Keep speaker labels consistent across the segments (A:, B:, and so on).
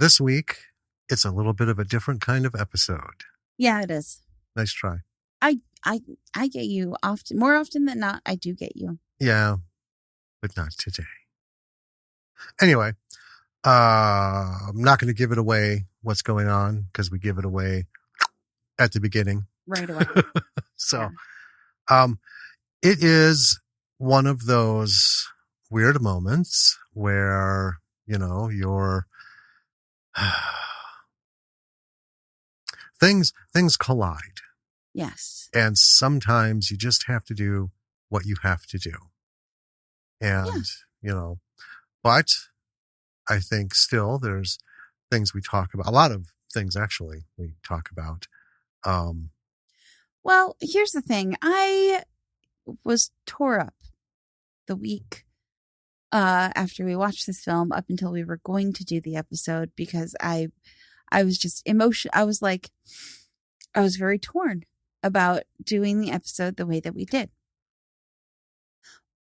A: This week, it's a little bit of a different kind of episode.
B: Yeah, it is.
A: Nice try.
B: I get you often, more often than not. I do get you.
A: Yeah, but not today. Anyway, I'm not going to give it away what's going on because we give it away at the beginning.
B: Right away.
A: So, it is one of those weird moments where, you're things collide.
B: Yes.
A: And sometimes you just have to do what you have to do. And, but I think still there's things we talk about, a lot of things actually we talk about.
B: Well, here's the thing. I was tore up the week after we watched this film up until we were going to do the episode because I was just I was very torn about doing the episode the way that we did.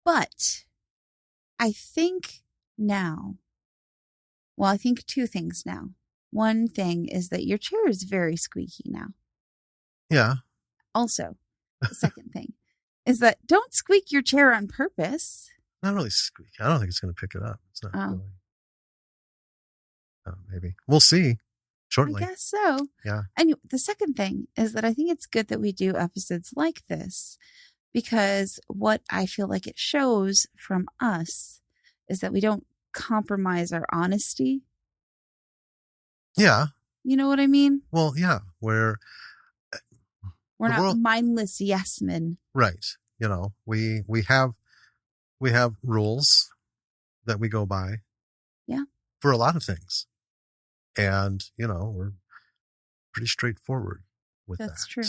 B: But I think I think two things now. One thing is that your chair is very squeaky now.
A: Yeah.
B: Also, the second thing is that don't squeak your chair on purpose.
A: Not really squeak. I don't think it's going to pick it up. It's not really. Maybe. We'll see shortly.
B: I guess so.
A: Yeah.
B: And the second thing is that I think it's good that we do episodes like this because what I feel like it shows from us is that we don't compromise our honesty.
A: Yeah.
B: You know what I mean?
A: Well, yeah. We're
B: not mindless yes men.
A: Right. We have rules that we go by.
B: Yeah.
A: For a lot of things. And, we're pretty straightforward with that.
B: That's true.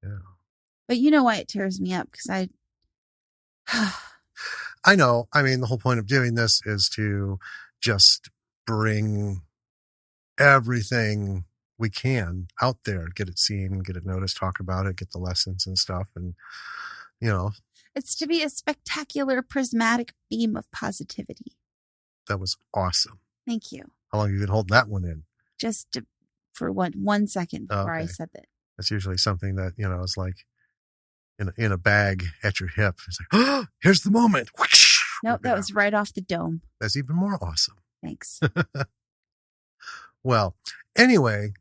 A: Yeah.
B: But you know why it tears me up? Because
A: I know. I mean, the whole point of doing this is to just bring everything we can out there, get it seen, get it noticed, talk about it, get the lessons and stuff. And,
B: it's to be a spectacular prismatic beam of positivity.
A: That was awesome.
B: Thank you.
A: How long have you been holding that one in?
B: Just for 1 second before I said that.
A: That's usually something that, is like in a bag at your hip. It's like, oh, here's the moment.
B: Nope, that was right off the dome.
A: That's even more awesome.
B: Thanks.
A: Well, anyway,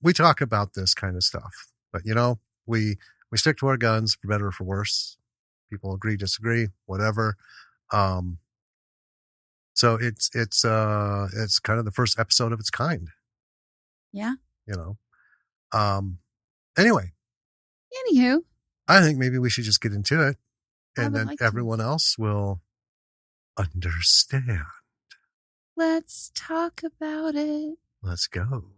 A: we talk about this kind of stuff, but we stick to our guns for better or for worse. People agree, disagree, whatever. So it's kind of the first episode of its kind.
B: Yeah.
A: Anyway.
B: Anywho.
A: I think maybe we should just get into it, and then everyone else will understand.
B: Let's talk about it.
A: Let's go.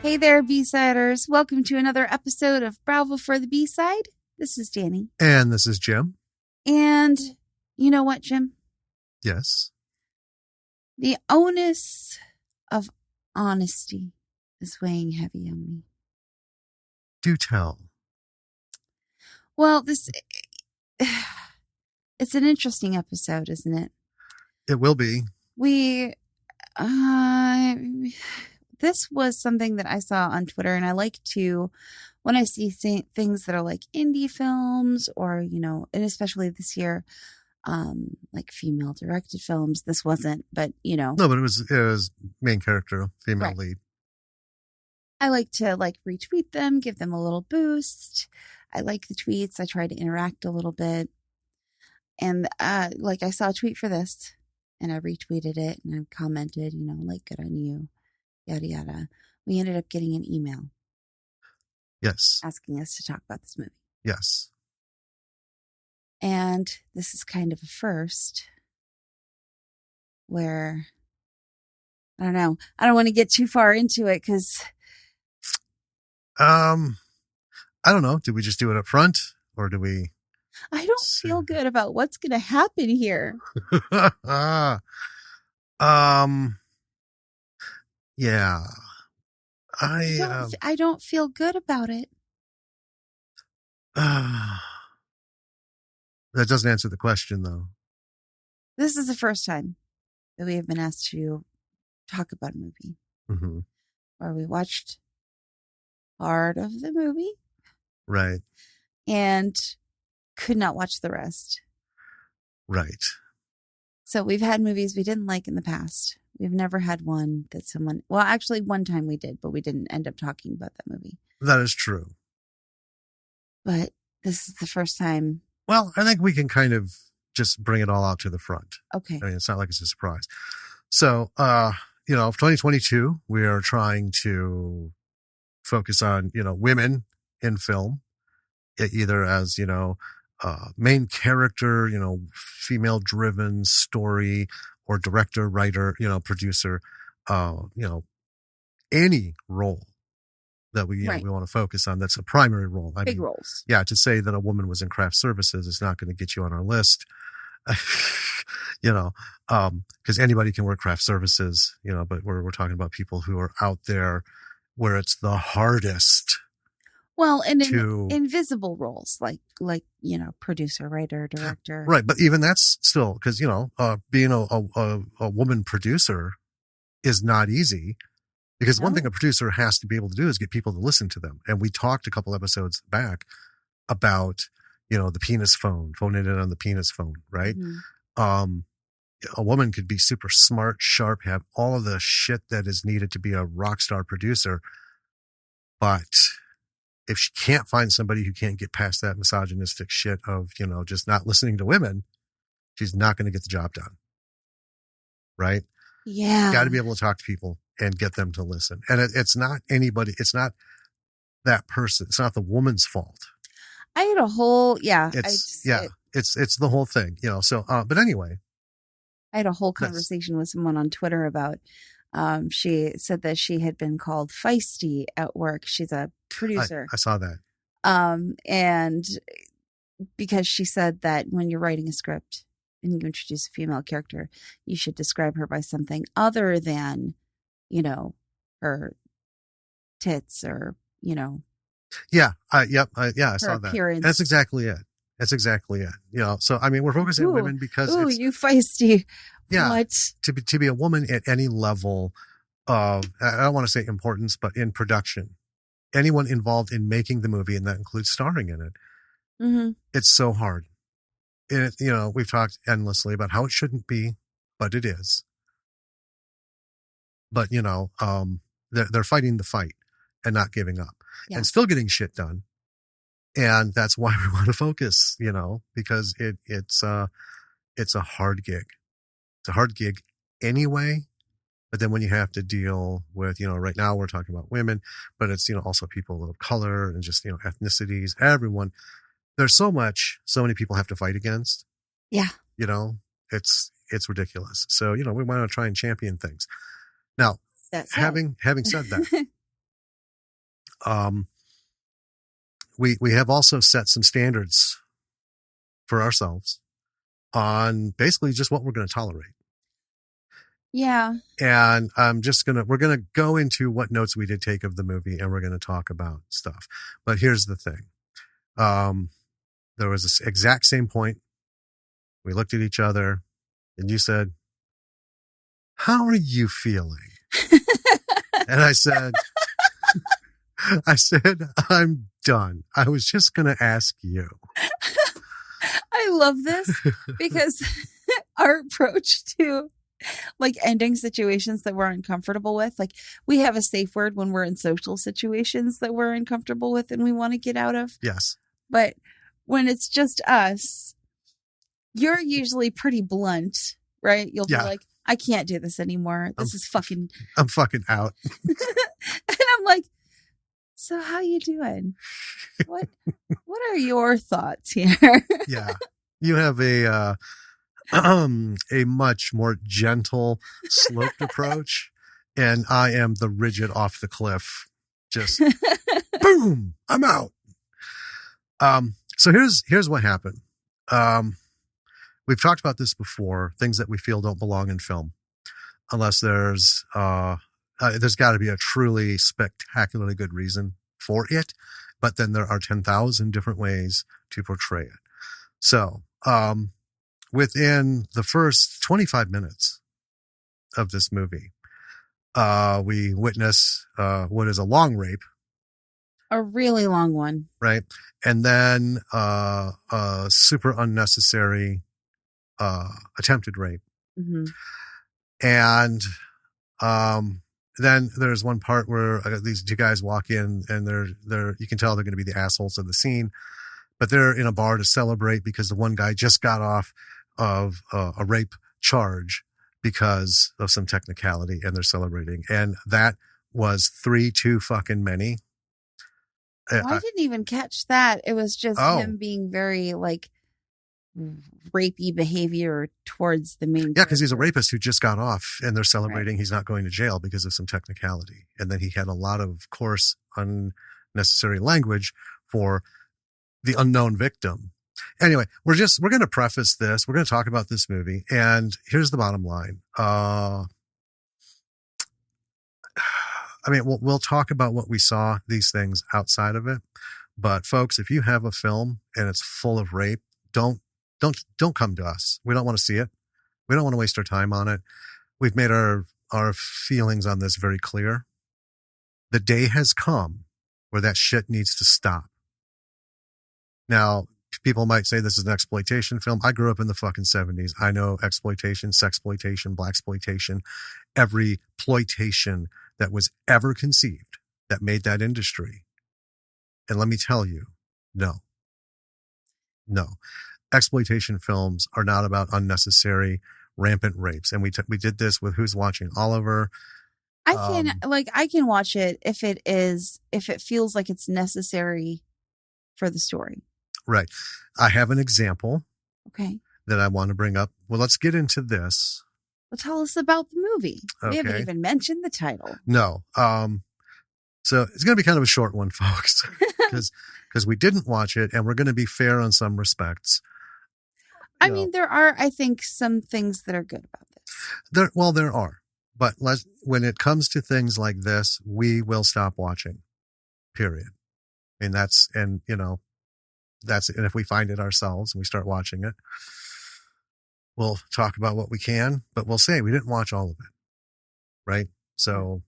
B: Hey there, B-Siders. Welcome to another episode of Bravo for the B-Side. This is Danny.
A: And this is Jim.
B: And you know what, Jim?
A: Yes.
B: The onus of honesty is weighing heavy on me.
A: Do tell.
B: Well, it's an interesting episode, isn't it?
A: It will be.
B: This was something that I saw on Twitter, and I like to, when I see things that are like indie films or, and especially this year, like female directed films. This wasn't, but No,
A: but it was main character, female lead.
B: I like to retweet them, give them a little boost. I like the tweets. I try to interact a little bit. And I saw a tweet for this and I retweeted it and I commented, good on you. Yada, yada. We ended up getting an email.
A: Yes.
B: Asking us to talk about this movie.
A: Yes.
B: And this is kind of a first where, I don't know. I don't want to get too far into it because.
A: I don't know. Did we just do it up front or do we?
B: I don't feel good about what's going to happen here.
A: um, yeah, I,
B: I don't feel good about it.
A: that doesn't answer the question though.
B: This is the first time that we have been asked to talk about a movie where we watched part of the movie.
A: Right.
B: And could not watch the rest.
A: Right.
B: So we've had movies we didn't like in the past. We've never had one that someone, well, actually one time we did, but we didn't end up talking about that movie.
A: That is true.
B: But this is the first time.
A: Well, I think we can kind of just bring it all out to the front.
B: Okay.
A: I mean, it's not like it's a surprise. So, for 2022, we are trying to focus on, women in film, either as, main character, female driven story, or director, writer, producer, any role that we want to focus on. That's a primary role.
B: Big roles.
A: Yeah. To say that a woman was in craft services is not going to get you on our list. Because anybody can work craft services, but we're talking about people who are out there where it's the hardest.
B: Well, and invisible roles like producer, writer, director.
A: Right. But even that's still, because, being a woman producer is not easy, because one thing a producer has to be able to do is get people to listen to them. And we talked a couple episodes back about, the penis phone, phoning it on the penis phone. Right. Mm-hmm. A woman could be super smart, sharp, have all of the shit that is needed to be a rock star producer. But if she can't find somebody who can't get past that misogynistic shit of, just not listening to women, she's not going to get the job done. Right?
B: Yeah.
A: Got to be able to talk to people and get them to listen. And it's not anybody. It's not that person. It's not the woman's fault.
B: I had a whole,
A: it's the whole thing, so, but anyway.
B: I had a whole conversation with someone on Twitter about, she said that she had been called feisty at work. She's a producer.
A: I saw that.
B: And because she said that when you're writing a script and you introduce a female character, you should describe her by something other than, her tits or,
A: Yeah. I saw that.
B: Appearance.
A: That's exactly it. So, I mean, we're focusing on women because
B: it's, you feisty.
A: Yeah.
B: What?
A: To be a woman at any level of, I don't want to say importance, but in production, anyone involved in making the movie, and that includes starring in it.
B: Mm-hmm.
A: It's so hard. We've talked endlessly about how it shouldn't be, but it is. But, they're fighting the fight and not giving up and still getting shit done. And that's why we want to focus, because it's a hard gig. It's a hard gig anyway. But then when you have to deal with, right now we're talking about women, but it's, also people of color and just, ethnicities, everyone. There's so many people have to fight against.
B: Yeah.
A: It's ridiculous. So, we want to try and champion things. Now, having said that, we have also set some standards for ourselves on basically just what we're going to tolerate.
B: Yeah.
A: And we're going to go into what notes we did take of the movie, and we're going to talk about stuff. But here's the thing. There was this exact same point. We looked at each other and you said, "How are you feeling?" And I said, "I'm done. I was just going to ask you."
B: I love this because our approach to ending situations that we're uncomfortable with, we have a safe word when we're in social situations that we're uncomfortable with and we want to get out of.
A: Yes.
B: But when it's just us, you're usually pretty blunt, right? You'll be like, "I can't do this anymore. I'm
A: fucking out."
B: And I'm like, "So how you doing? What are your thoughts here?"
A: Yeah. You have a much more gentle, sloped approach, and I am the rigid off the cliff. Just boom, I'm out. So here's what happened. Um, we've talked about this before. Things that we feel don't belong in film, unless there's got to be a truly spectacularly good reason for it. But then there are 10,000 different ways to portray it. So, within the first 25 minutes of this movie, we witness what is a long rape,
B: A really long one.
A: right? And then a super unnecessary attempted rape.
B: Mm-hmm.
A: And then there's one part where these two guys walk in and they're you can tell they're going to be the assholes of the scene, but they're in a bar to celebrate because the one guy just got off of a rape charge because of some technicality, and they're celebrating. And that was 3 too fucking many.
B: Well, I didn't even catch that. It was just him being very like rapey behavior towards the main.
A: Yeah, because he's a rapist who just got off, and they're celebrating
B: Right.
A: he's not going to jail because of some technicality. And then he had a lot of coarse, unnecessary language for the unknown victim. Anyway, we're going to preface this. We're going to talk about this movie, and here's the bottom line. I mean, we'll talk about what we saw, these things outside of it. But folks, if you have a film and it's full of rape, don't come to us. We don't want to see it. We don't want to waste our time on it. We've made our feelings on this very clear. The day has come where that shit needs to stop. Now, people might say this is an exploitation film. I grew up in the fucking 70s. I know exploitation, sexploitation, blaxploitation, every ploitation that was ever conceived that made that industry. And let me tell you, no. Exploitation films are not about unnecessary, rampant rapes. And we did this with Who's Watching Oliver.
B: I can watch it if it feels like it's necessary for the story.
A: Right. I have an example.
B: Okay.
A: That I want to bring up. Well, let's get into this.
B: Well, tell us about the movie.
A: Okay.
B: We haven't even mentioned the title.
A: No. So it's going to be kind of a short one, folks, because we didn't watch it, and we're going to be fair on some respects.
B: I mean, there are, I think, some things that are good about this.
A: There are. But when it comes to things like this, we will stop watching, period. And and if we find it ourselves and we start watching it, we'll talk about what we can, but we'll say we didn't watch all of it. Right. So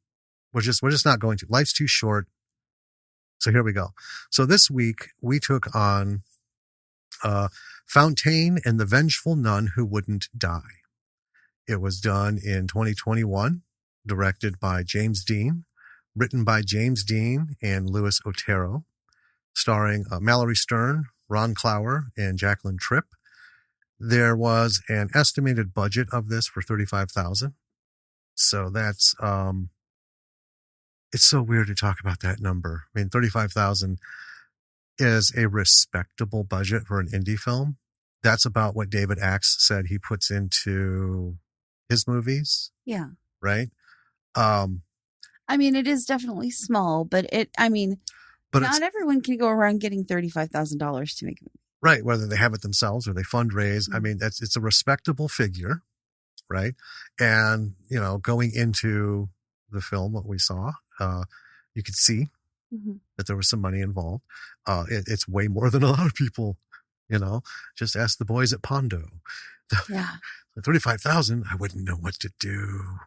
A: we're just not going to. Life's too short. So here we go. So this week we took on Fountaine and the Vengeful Nun Who Wouldn't Die. It was done in 2021, directed by James Dean, written by James Dean and Louis Otero, starring Mallory Stern, Ron Clower, and Jacqueline Tripp. There was an estimated budget of this for $35,000. So that's it's so weird to talk about that number. I mean, $35,000 is a respectable budget for an indie film. That's about what David Axe said he puts into his movies.
B: Yeah.
A: Right.
B: I mean, it is definitely small, but not everyone can go around getting $35,000 to make a movie.
A: Right. Whether they have it themselves or they fundraise. Mm-hmm. I mean, it's a respectable figure. Right. And, going into the film, what we saw, you could see that there was some money involved. It's way more than a lot of people, just ask the boys at Pondo.
B: Yeah.
A: 35,000, I wouldn't know what to do.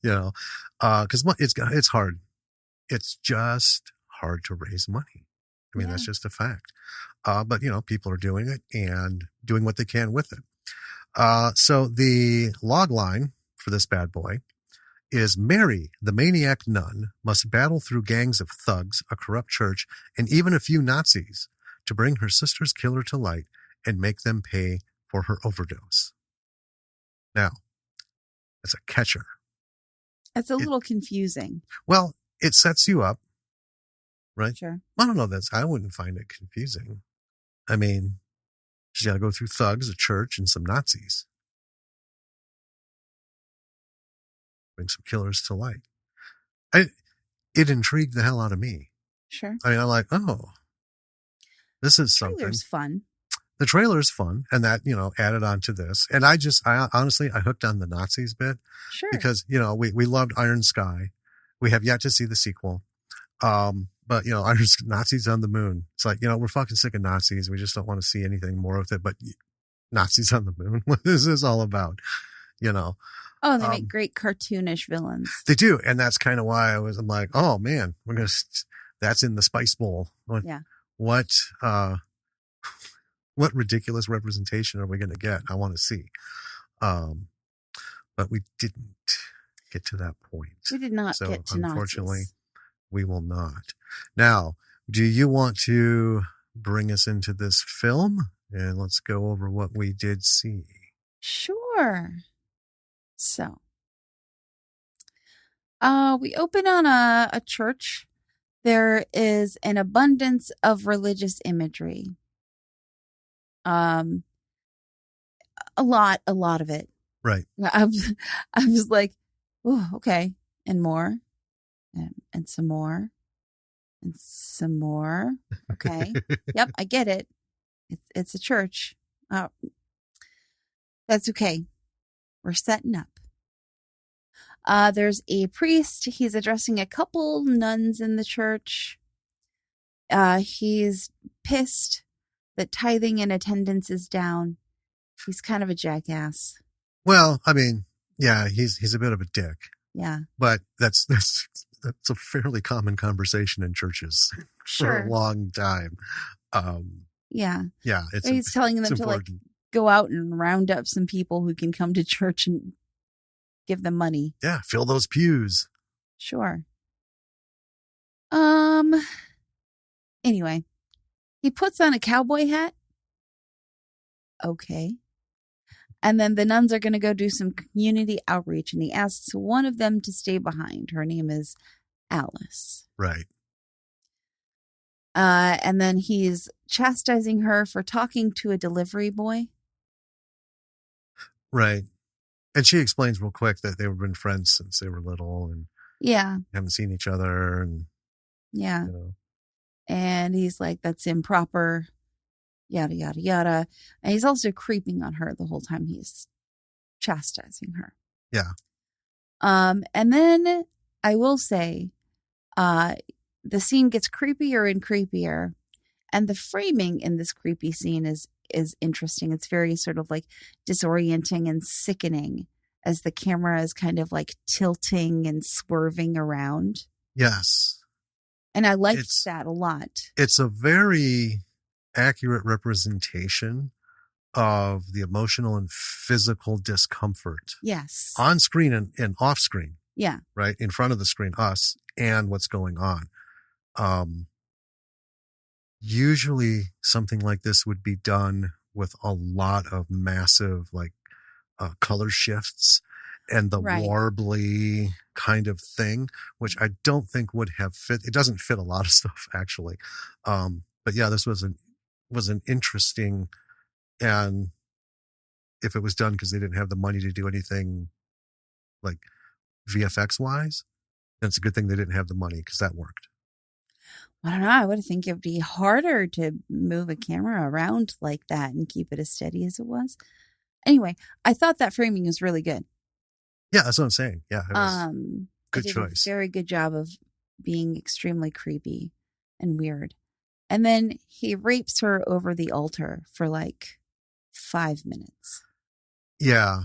A: Because it's hard. It's just hard to raise money. I mean, that's just a fact. But people are doing it and doing what they can with it. So the log line for this bad boy is Mary, the maniac nun, must battle through gangs of thugs, a corrupt church, and even a few Nazis to bring her sister's killer to light and make them pay for her overdose. Now, that's a catcher.
B: It's a little confusing.
A: Well, it sets you up, right?
B: Sure.
A: I don't know. I wouldn't find it confusing. I mean, she's got to go through thugs, a church, and some Nazis. Bring some killers to light. It intrigued the hell out of me.
B: Sure.
A: I mean, I'm like, oh. this is something.
B: Trailer's fun.
A: The trailer is fun, and that, added on to this. And I honestly, I hooked on the Nazis bit
B: Sure.
A: because, we loved Iron Sky. We have yet to see the sequel. But, Nazis on the moon. It's like, we're fucking sick of Nazis. We just don't want to see anything more with it. But Nazis on the moon, what is this all about?
B: Oh, they make great cartoonish villains.
A: They do. And that's kind of why I'm like, oh man, that's in the Spice Bowl.
B: Yeah.
A: What ridiculous representation are we going to get? I want to see. But we didn't get to that point.
B: We did not get to
A: unfortunately,
B: Nazis.
A: We will not. Now, do you want to bring us into this film? And let's go over what we did see.
B: Sure. So, we open on a church. There is an abundance of religious imagery. A lot of it.
A: Right.
B: I was like, oh, okay. And more. And some more. And some more. Okay. Yep, I get it. It's a church. That's okay. We're setting up. There's a priest. He's addressing a couple nuns in the church. He's pissed that tithing and attendance is down. He's kind of a jackass.
A: Well, I mean, yeah, he's a bit of a dick.
B: Yeah.
A: But that's a fairly common conversation in churches for a long time.
B: Yeah.
A: Yeah.
B: He's telling them to like go out and round up some people who can come to church and give them money.
A: Yeah. Fill those pews.
B: Sure. Anyway, he puts on a cowboy hat. Okay. And then the nuns are going to go do some community outreach, and he asks one of them to stay behind. Her name is Alice.
A: Right.
B: And then he's chastising her for talking to a delivery boy.
A: Right. And she explains real quick that they've been friends since they were little and haven't seen each other. And
B: yeah. And he's like, that's improper, yada, yada, yada. And he's also creeping on her the whole time he's chastising her.
A: Yeah.
B: And then I will say, the scene gets creepier and creepier, and the framing in this creepy scene is interesting. It's very sort of like disorienting and sickening as the camera is kind of like tilting and swerving around.
A: Yes.
B: And I liked that a lot.
A: It's a very accurate representation of the emotional and physical discomfort.
B: Yes.
A: On screen and off screen.
B: Yeah.
A: Right. In front of the screen, us and what's going on. Usually something like this would be done with a lot of massive like color shifts and the warbly kind of thing, which I don't think would have fit. It doesn't fit a lot of stuff actually. But yeah, this was an interesting, and if it was done because they didn't have the money to do anything like VFX wise, then it's a good thing they didn't have the money because that worked.
B: I don't know. I would think it'd be harder to move a camera around like that and keep it as steady as it was. Anyway, I thought that framing was really good.
A: Yeah, that's what I'm saying. Yeah, it was good choice.
B: A very good job of being extremely creepy and weird. And then he rapes her over the altar for like 5 minutes. Yeah.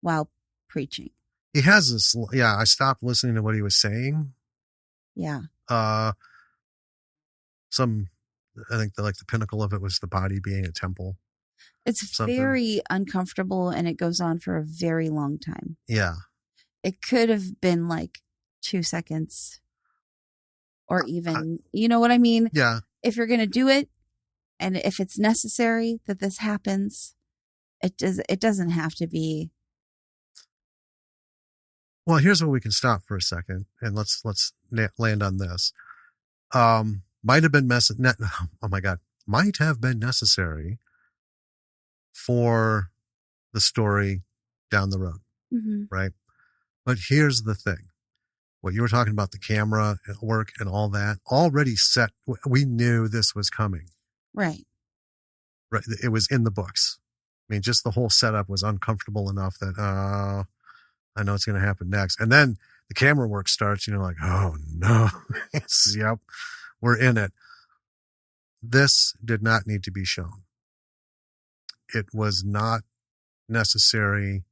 B: While preaching.
A: He has this. Yeah, I stopped listening to what he was saying.
B: Yeah.
A: I think the pinnacle of it was the body being a temple.
B: It's very uncomfortable, and it goes on for a very long time.
A: Yeah.
B: It could have been like 2 seconds or even, you know what I mean?
A: Yeah.
B: If you're going to do it, and if it's necessary that this happens, it doesn't have to be.
A: Well, here's where we can stop for a second, and let's land on this. Might have been might have been necessary for the story down the road, right? But here's the thing. What you were talking about, the camera work and all that, already set. We knew this was coming.
B: Right.
A: Right. It was in the books. I mean, just the whole setup was uncomfortable enough that, I know what's going to happen next. And then the camera work starts, and you're like, oh no. Yep, we're in it. This did not need to be shown. It was not necessary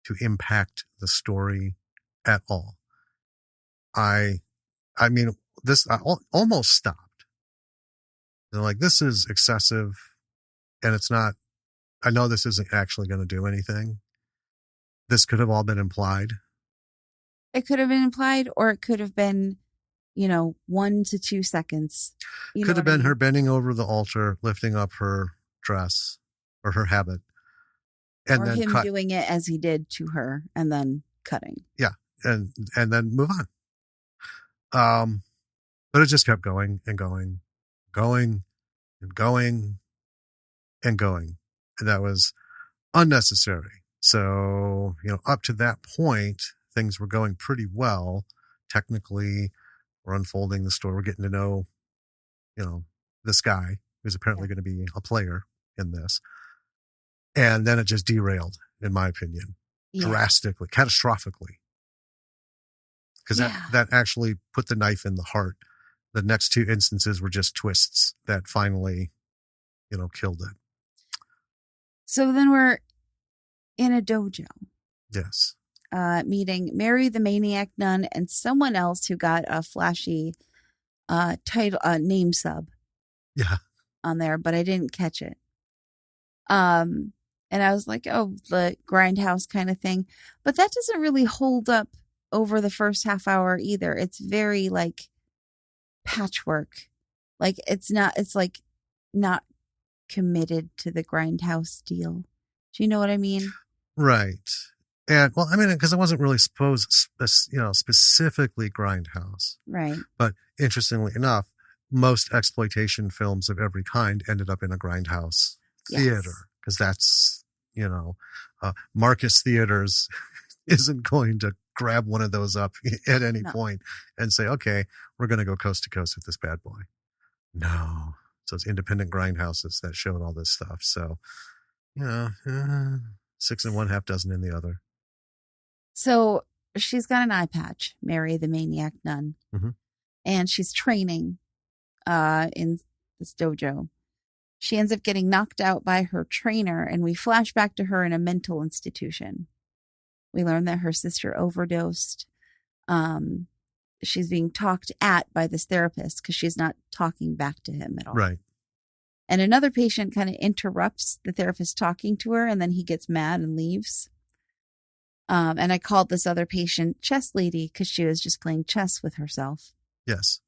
A: to impact the story at all. I mean, I almost stopped. They're like, this is excessive, and it's not. I know this isn't actually going to do anything. This could have all been implied.
B: It could have been implied, or it could have been, 1 to 2 seconds.
A: Could have been her bending over the altar, lifting up her dress or her habit, and
B: or
A: then
B: him doing it as he did to her and then cutting.
A: Yeah, and then move on. But it just kept going and going, going and going and going, and that was unnecessary. So, up to that point, things were going pretty well. Technically, we're unfolding the story. We're getting to know, this guy who's apparently going to be a player in this. And then it just derailed, in my opinion, drastically, catastrophically. Because that actually put the knife in the heart. The next two instances were just twists that finally, killed it.
B: So then we're in a dojo.
A: Yes.
B: Meeting Mary the Maniac Nun and someone else who got a flashy title name sub.
A: Yeah.
B: On there, but I didn't catch it. And I was like, oh, the grindhouse kind of thing. But that doesn't really hold up over the first half hour either. It's very like patchwork. Like it's like not committed to the grindhouse deal. Do you know what I mean?
A: Right. And well, I mean, because it wasn't really specifically grindhouse.
B: Right.
A: But interestingly enough, most exploitation films of every kind ended up in a grindhouse theater, because that's, Marcus Theaters isn't going to grab one of those up at any point and say, okay, we're going to go coast to coast with this bad boy. No. So it's independent grindhouses that showed all this stuff. So, 6 in one, half dozen in the other.
B: So she's got an eye patch, Mary the Maniac Nun, and she's training in this dojo. She ends up getting knocked out by her trainer, and we flash back to her in a mental institution. We learn that her sister overdosed. She's being talked at by this therapist because she's not talking back to him at all.
A: Right.
B: And another patient kind of interrupts the therapist talking to her, and then he gets mad and leaves. And I called this other patient Chess Lady because she was just playing chess with herself.
A: Yes.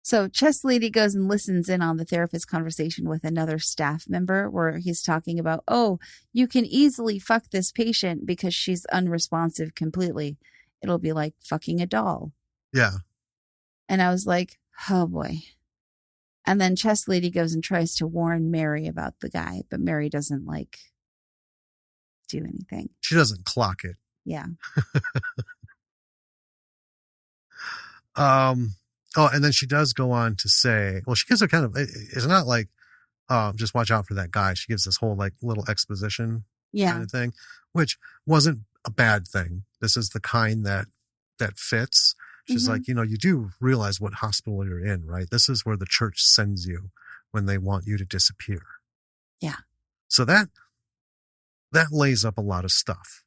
B: So Chess Lady goes and listens in on the therapist's conversation with another staff member where he's talking about, oh, you can easily fuck this patient because she's unresponsive completely. It'll be like fucking a doll.
A: Yeah.
B: And I was like, oh boy. And then Chess Lady goes and tries to warn Mary about the guy, but Mary doesn't do anything.
A: She doesn't clock it.
B: Yeah.
A: Oh, and then she does go on to say, well, she gives a kind of, it's not like, just watch out for that guy. She gives this whole little exposition kind of thing, which wasn't a bad thing. This is the kind that fits. She's like, you do realize what hospital you're in, right? This is where the church sends you when they want you to disappear.
B: Yeah.
A: So that lays up a lot of stuff,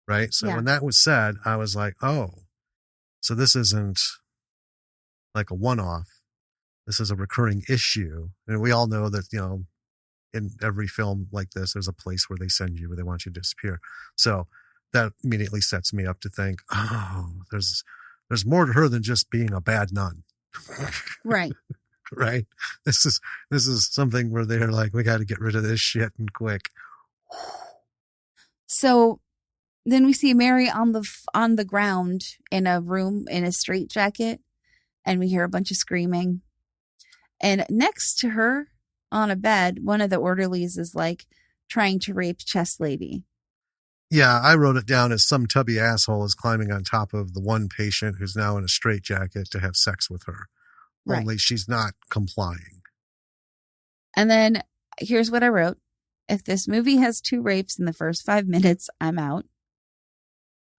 A: right? So when that was said, I was like, oh, so this isn't like a one-off. This is a recurring issue. And we all know that, in every film like this, there's a place where they send you, where they want you to disappear. So that immediately sets me up to think, oh, there's more to her than just being a bad nun.
B: Right.
A: Right. This is something where they're like, we got to get rid of this shit and quick.
B: So then we see Mary on the ground in a room in a straitjacket, and we hear a bunch of screaming. And next to her on a bed, one of the orderlies is trying to rape Chess Lady.
A: Yeah, I wrote it down as some tubby asshole is climbing on top of the one patient who's now in a straitjacket to have sex with her. Right. Only she's not complying.
B: And then here's what I wrote. If this movie has 2 rapes in the first 5 minutes, I'm out.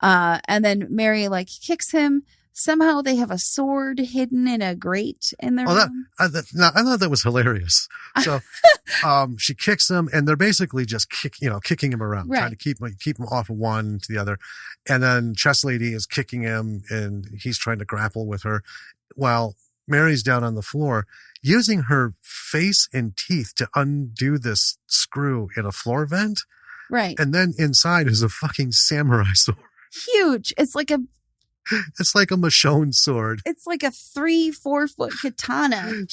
B: And then Mary like kicks him. Somehow they have a sword hidden in a grate in their room.
A: I thought that was hilarious. So, she kicks him, and they're basically just kicking him around,
B: Right.
A: trying to keep him off of one to the other. And then Chess Lady is kicking him, and he's trying to grapple with her, while Mary's down on the floor using her face and teeth to undo this screw in a floor vent.
B: Right.
A: And then inside is a fucking samurai sword.
B: Huge. It's like a
A: Michonne sword.
B: It's like a 3-4 foot katana.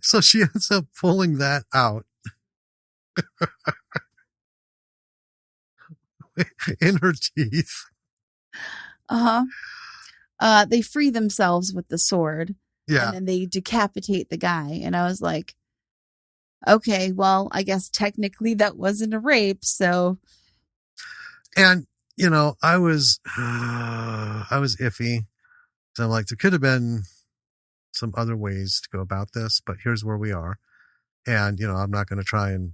A: So she ends up pulling that out in her teeth.
B: They free themselves with the sword.
A: Yeah.
B: And then they decapitate the guy. And I was like, okay, well, I guess technically that wasn't a rape. So.
A: And, I was iffy. So I'm like, there could have been some other ways to go about this, but here's where we are. And, I'm not going to try and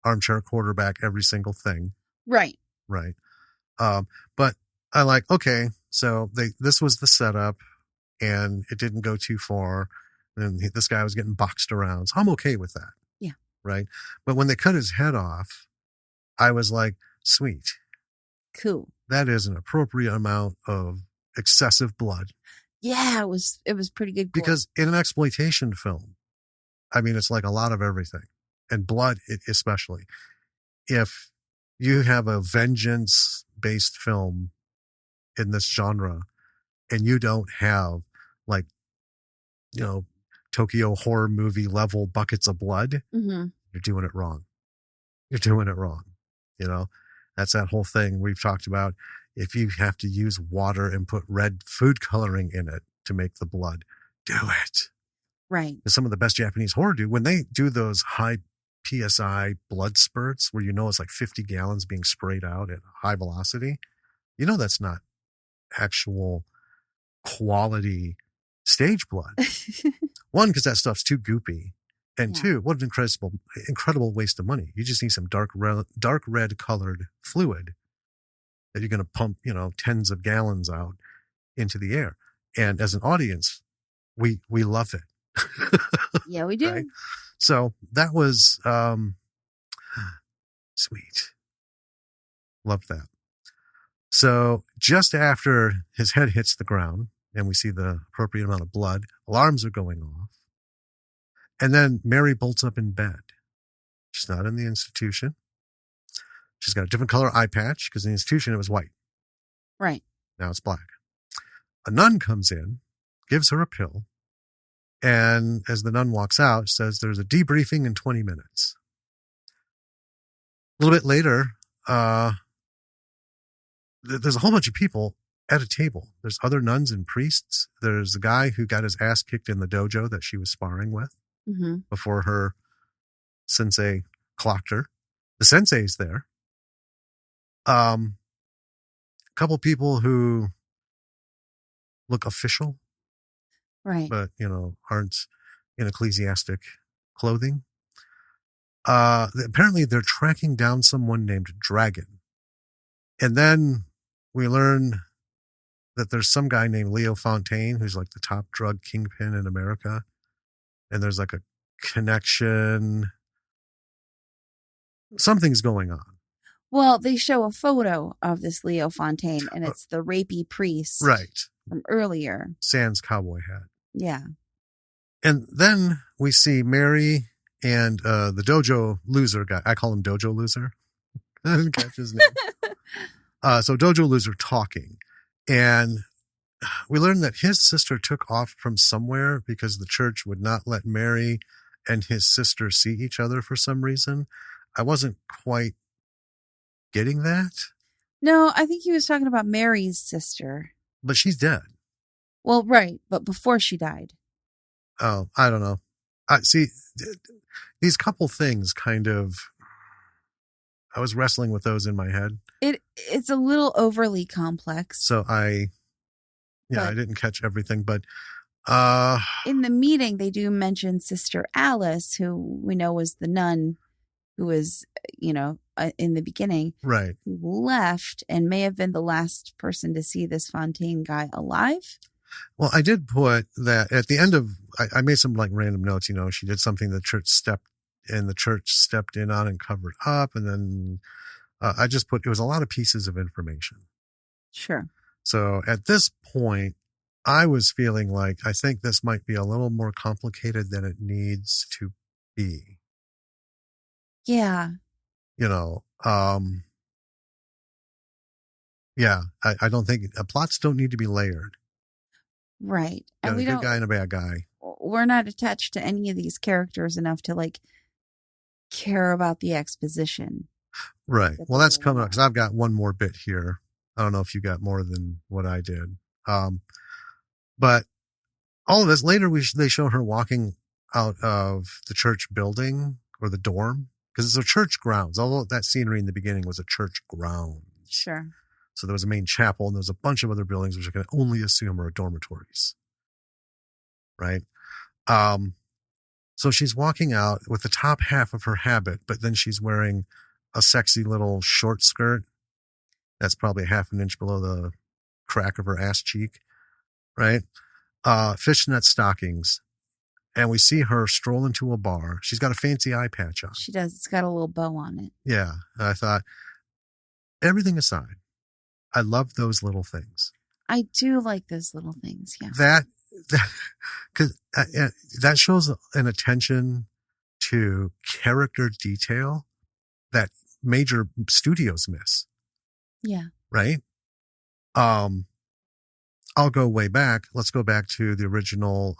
A: armchair quarterback every single thing.
B: Right.
A: Right. But I like, okay, so this was the setup, and it didn't go too far. And this guy was getting boxed around. So I'm okay with that.
B: Yeah.
A: Right. But when they cut his head off, I was like, sweet.
B: Cool.
A: That is an appropriate amount of excessive blood.
B: Yeah, it was pretty good gore.
A: Because in an exploitation film, I mean, it's like a lot of everything, and blood especially. If you have a vengeance-based film in this genre, and you don't have like, Tokyo horror movie level buckets of blood, you're doing it wrong. You're doing it wrong. That's that whole thing we've talked about. If you have to use water and put red food coloring in it to make the blood, do it.
B: Right.
A: Some of the best Japanese horror do, when they do those high PSI blood spurts where it's like 50 gallons being sprayed out at high velocity, that's not actual quality stage blood. One, because that stuff's too goopy. And two, what an incredible waste of money. You just need some dark red colored fluid that you're going to pump, tens of gallons out into the air. And as an audience, we love it.
B: Yeah, we do.
A: Right? So that was sweet. Loved that. So just after his head hits the ground and we see the appropriate amount of blood, alarms are going off. And then Mary bolts up in bed. She's not in the institution. She's got a different color eye patch because in the institution it was white.
B: Right.
A: Now it's black. A nun comes in, gives her a pill, and as the nun walks out, says there's a debriefing in 20 minutes. A little bit later, there's a whole bunch of people at a table. There's other nuns and priests. There's a guy who got his ass kicked in the dojo that she was sparring with before her sensei clocked her. The sensei's there. A couple people who look official,
B: right?
A: But aren't in ecclesiastic clothing. Apparently, they're tracking down someone named Dragon, and then we learn that there's some guy named Leo Fountaine who's like the top drug kingpin in America, and there's like a connection. Something's going on.
B: Well, they show a photo of this Leo Fountaine, and it's the rapey priest,
A: right,
B: from earlier.
A: Sans cowboy hat.
B: Yeah.
A: And then we see Mary and the dojo loser guy. I call him Dojo Loser. I didn't catch his name. So Dojo Loser talking. And we learned that his sister took off from somewhere because the church would not let Mary and his sister see each other for some reason. I wasn't quite getting that.
B: No, I think he was talking about Mary's sister.
A: But she's dead.
B: Well, right. But before she died.
A: Oh, I don't know. I see these couple things kind of, I was wrestling with those in my head.
B: It's a little overly complex.
A: So I didn't catch everything, but Uh,
B: In the meeting, they do mention Sister Alice, who we know was the nun who was, in the beginning,
A: right.
B: who left and may have been the last person to see this Fountaine guy alive.
A: Well, I did put that at the end of, I made some like random notes, she did something the church stepped in on and covered up. And then I just put, it was a lot of pieces of information.
B: Sure.
A: So at this point, I was feeling like, I think this might be a little more complicated than it needs to be.
B: Yeah.
A: Yeah, I don't think plots don't need to be layered.
B: Right. And
A: A good guy and a bad guy.
B: We're not attached to any of these characters enough to like care about the exposition.
A: Right. Well, that's coming up because I've got one more bit here. I don't know if you got more than what I did. But all of this later, they show her walking out of the church building or the dorm because it's a church grounds. Although that scenery in the beginning was a church ground.
B: Sure.
A: So there was a main chapel and there was a bunch of other buildings, which I can only assume are dormitories. Right. So she's walking out with the top half of her habit, but then she's wearing a sexy little short skirt. That's probably half an inch below the crack of her ass cheek. Right. Fishnet stockings. And we see her stroll into a bar. She's got a fancy eye patch on.
B: She does. It's got a little bow on it.
A: Yeah. I thought, everything aside, I love those little things.
B: I do like those little things. Yeah.
A: That shows an attention to character detail that major studios miss.
B: Yeah.
A: Right. I'll go way back. Let's go back to the original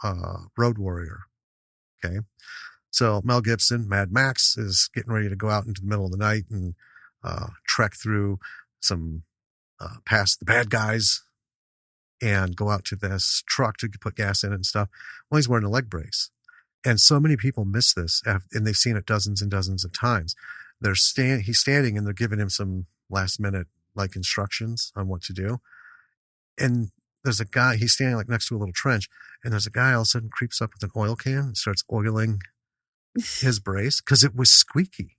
A: Road Warrior. Okay. So Mel Gibson, Mad Max, is getting ready to go out into the middle of the night and trek through some past the bad guys and go out to this truck to put gas in it and stuff. Well, he's wearing a leg brace. And so many people miss this, and they've seen it dozens and dozens of times. He's standing and they're giving him some last minute like instructions on what to do. And there's a guy, he's standing like next to a little trench, and there's a guy all of a sudden creeps up with an oil can and starts oiling his brace because it was squeaky.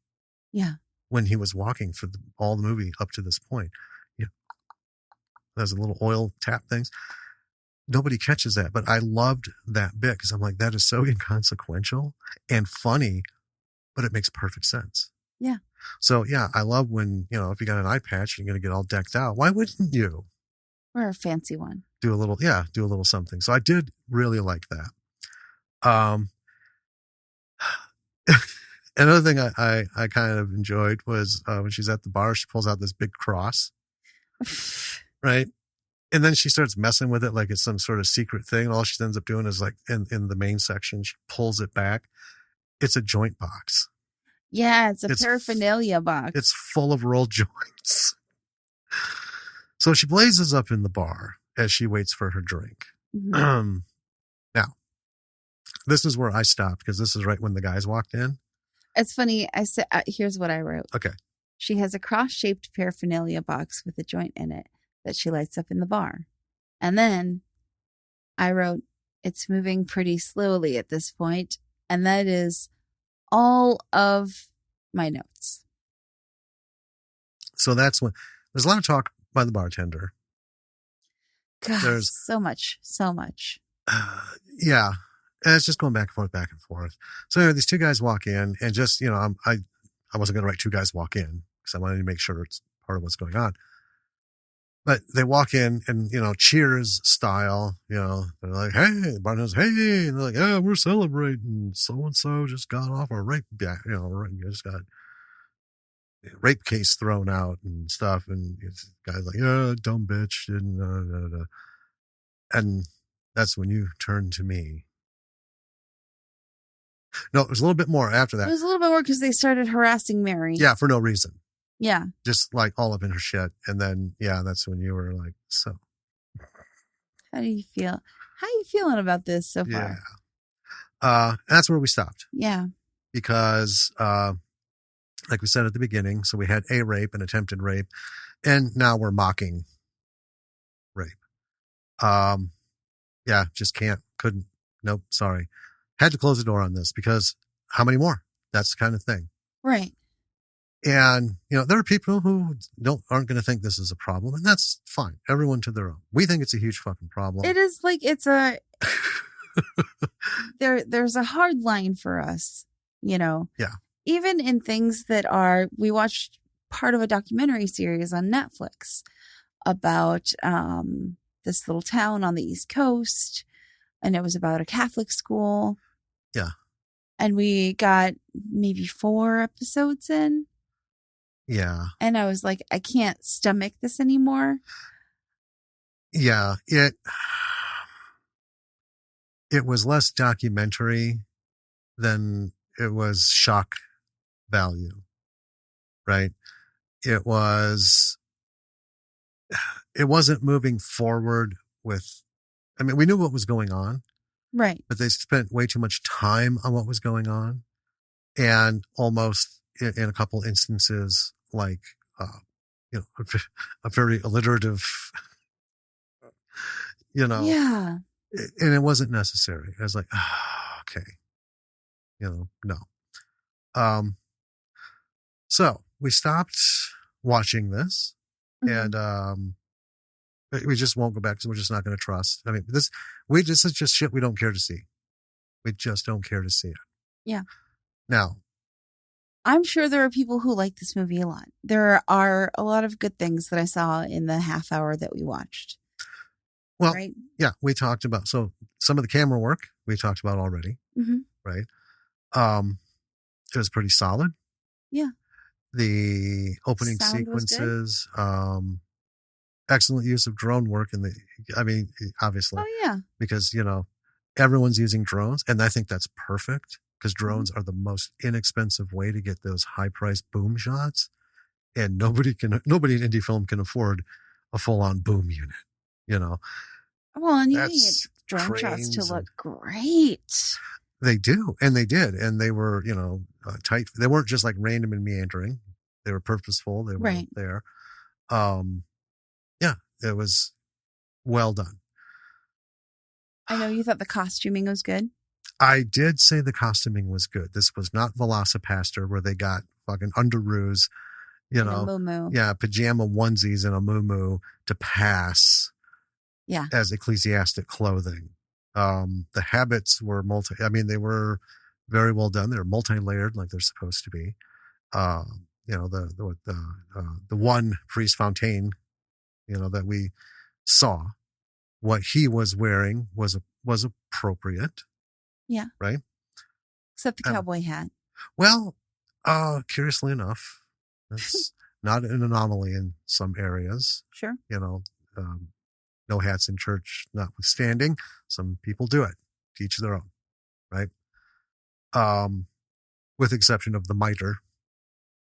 B: Yeah.
A: When he was walking for all the movie up to this point. Yeah. There's a little oil tap things. Nobody catches that, but I loved that bit because I'm like, that is so inconsequential and funny, but it makes perfect sense.
B: Yeah.
A: So yeah, I love when, if you got an eye patch, you're going to get all decked out. Why wouldn't you?
B: Or a fancy one.
A: Do a little something. So I did really like that. Another thing I kind of enjoyed was when she's at the bar, she pulls out this big cross, right? And then she starts messing with it like it's some sort of secret thing. All she ends up doing is like in the main section, she pulls it back. It's a joint box.
B: Yeah, it's a paraphernalia box.
A: It's full of rolled joints. So she blazes up in the bar as she waits for her drink. Mm-hmm. Now, this is where I stopped because this is right when the guys walked in.
B: It's funny. I said, here's what I wrote.
A: Okay.
B: She has a cross-shaped paraphernalia box with a joint in it that she lights up in the bar. And then I wrote, it's moving pretty slowly at this point. And that is all of my notes.
A: So that's when there's a lot of talk by the bartender.
B: God, there's so much.
A: Yeah. And it's just going back and forth. So anyway, these two guys walk in and just, I wasn't going to write two guys walk in because I wanted to make sure it's part of what's going on. But they walk in and, Cheers style, they're like, hey, the bartender's, hey, and they're like, yeah, we're celebrating. So-and-so just got off a rape, just got a rape case thrown out and stuff. And the guy's like, yeah, dumb bitch. And that's when you turn to me. No, it was a little bit more after that.
B: It was a little bit more because they started harassing Mary.
A: Yeah, for no reason.
B: Yeah.
A: Just like all up in her shit. And then, yeah, that's when you were like, so.
B: How do you feel? How are you feeling about this so far?
A: Yeah. That's where we stopped.
B: Yeah.
A: Because, like we said at the beginning, so we had a rape, an attempted rape, and now we're mocking rape. Yeah, just can't couldn't. Nope. Sorry. Had to close the door on this because how many more? That's the kind of thing.
B: Right.
A: And, there are people who aren't going to think this is a problem, and that's fine. Everyone to their own. We think it's a huge fucking problem.
B: It is like there's a hard line for us,
A: Yeah.
B: Even in things that we watched part of a documentary series on Netflix about this little town on the East Coast, and it was about a Catholic school.
A: Yeah.
B: And we got maybe 4 episodes in.
A: Yeah.
B: And I was like, I can't stomach this anymore.
A: Yeah. It was less documentary than it was shock value, right? It wasn't moving forward with, we knew what was going on.
B: Right.
A: But they spent way too much time on what was going on. And almost in a couple instances, like, a very alliterative,
B: Yeah.
A: And it wasn't necessary. I was like, okay, no. So we stopped watching this, and we just won't go back because we're just not going to trust. This is just shit we don't care to see. We just don't care to see it.
B: Yeah.
A: Now,
B: I'm sure there are people who like this movie a lot. There are a lot of good things that I saw in the half hour that we watched.
A: Well,
B: right?
A: Yeah, we talked about, so some of the camera work we talked about already, right? It was pretty solid.
B: Yeah.
A: The opening
B: Sound
A: sequences, excellent use of drone work obviously.
B: Oh, yeah.
A: Because, everyone's using drones, and I think that's perfect because drones are the most inexpensive way to get those high-priced boom shots, and nobody in indie film can afford a full-on boom unit,
B: Well, and you need drone shots to look great.
A: They do, and they did, and they were, tight. They weren't just like random and meandering. They were purposeful. They were there. Yeah, it was well done.
B: I know you thought the costuming was good.
A: I did say the costuming was good. This was not Velocipaster where they got fucking underoos,
B: and a muumuu.
A: Yeah, pajama onesies and a muumuu to pass.
B: Yeah.
A: As ecclesiastic clothing. The habits were they were very well done. They're multi-layered like they're supposed to be. The one priest Fountaine, that we saw, what he was wearing was appropriate.
B: Yeah.
A: Right.
B: Except the cowboy hat.
A: Well, curiously enough, that's not an anomaly in some areas.
B: Sure.
A: No hats in church notwithstanding, some people do it. To each their own, right? With exception of the mitre.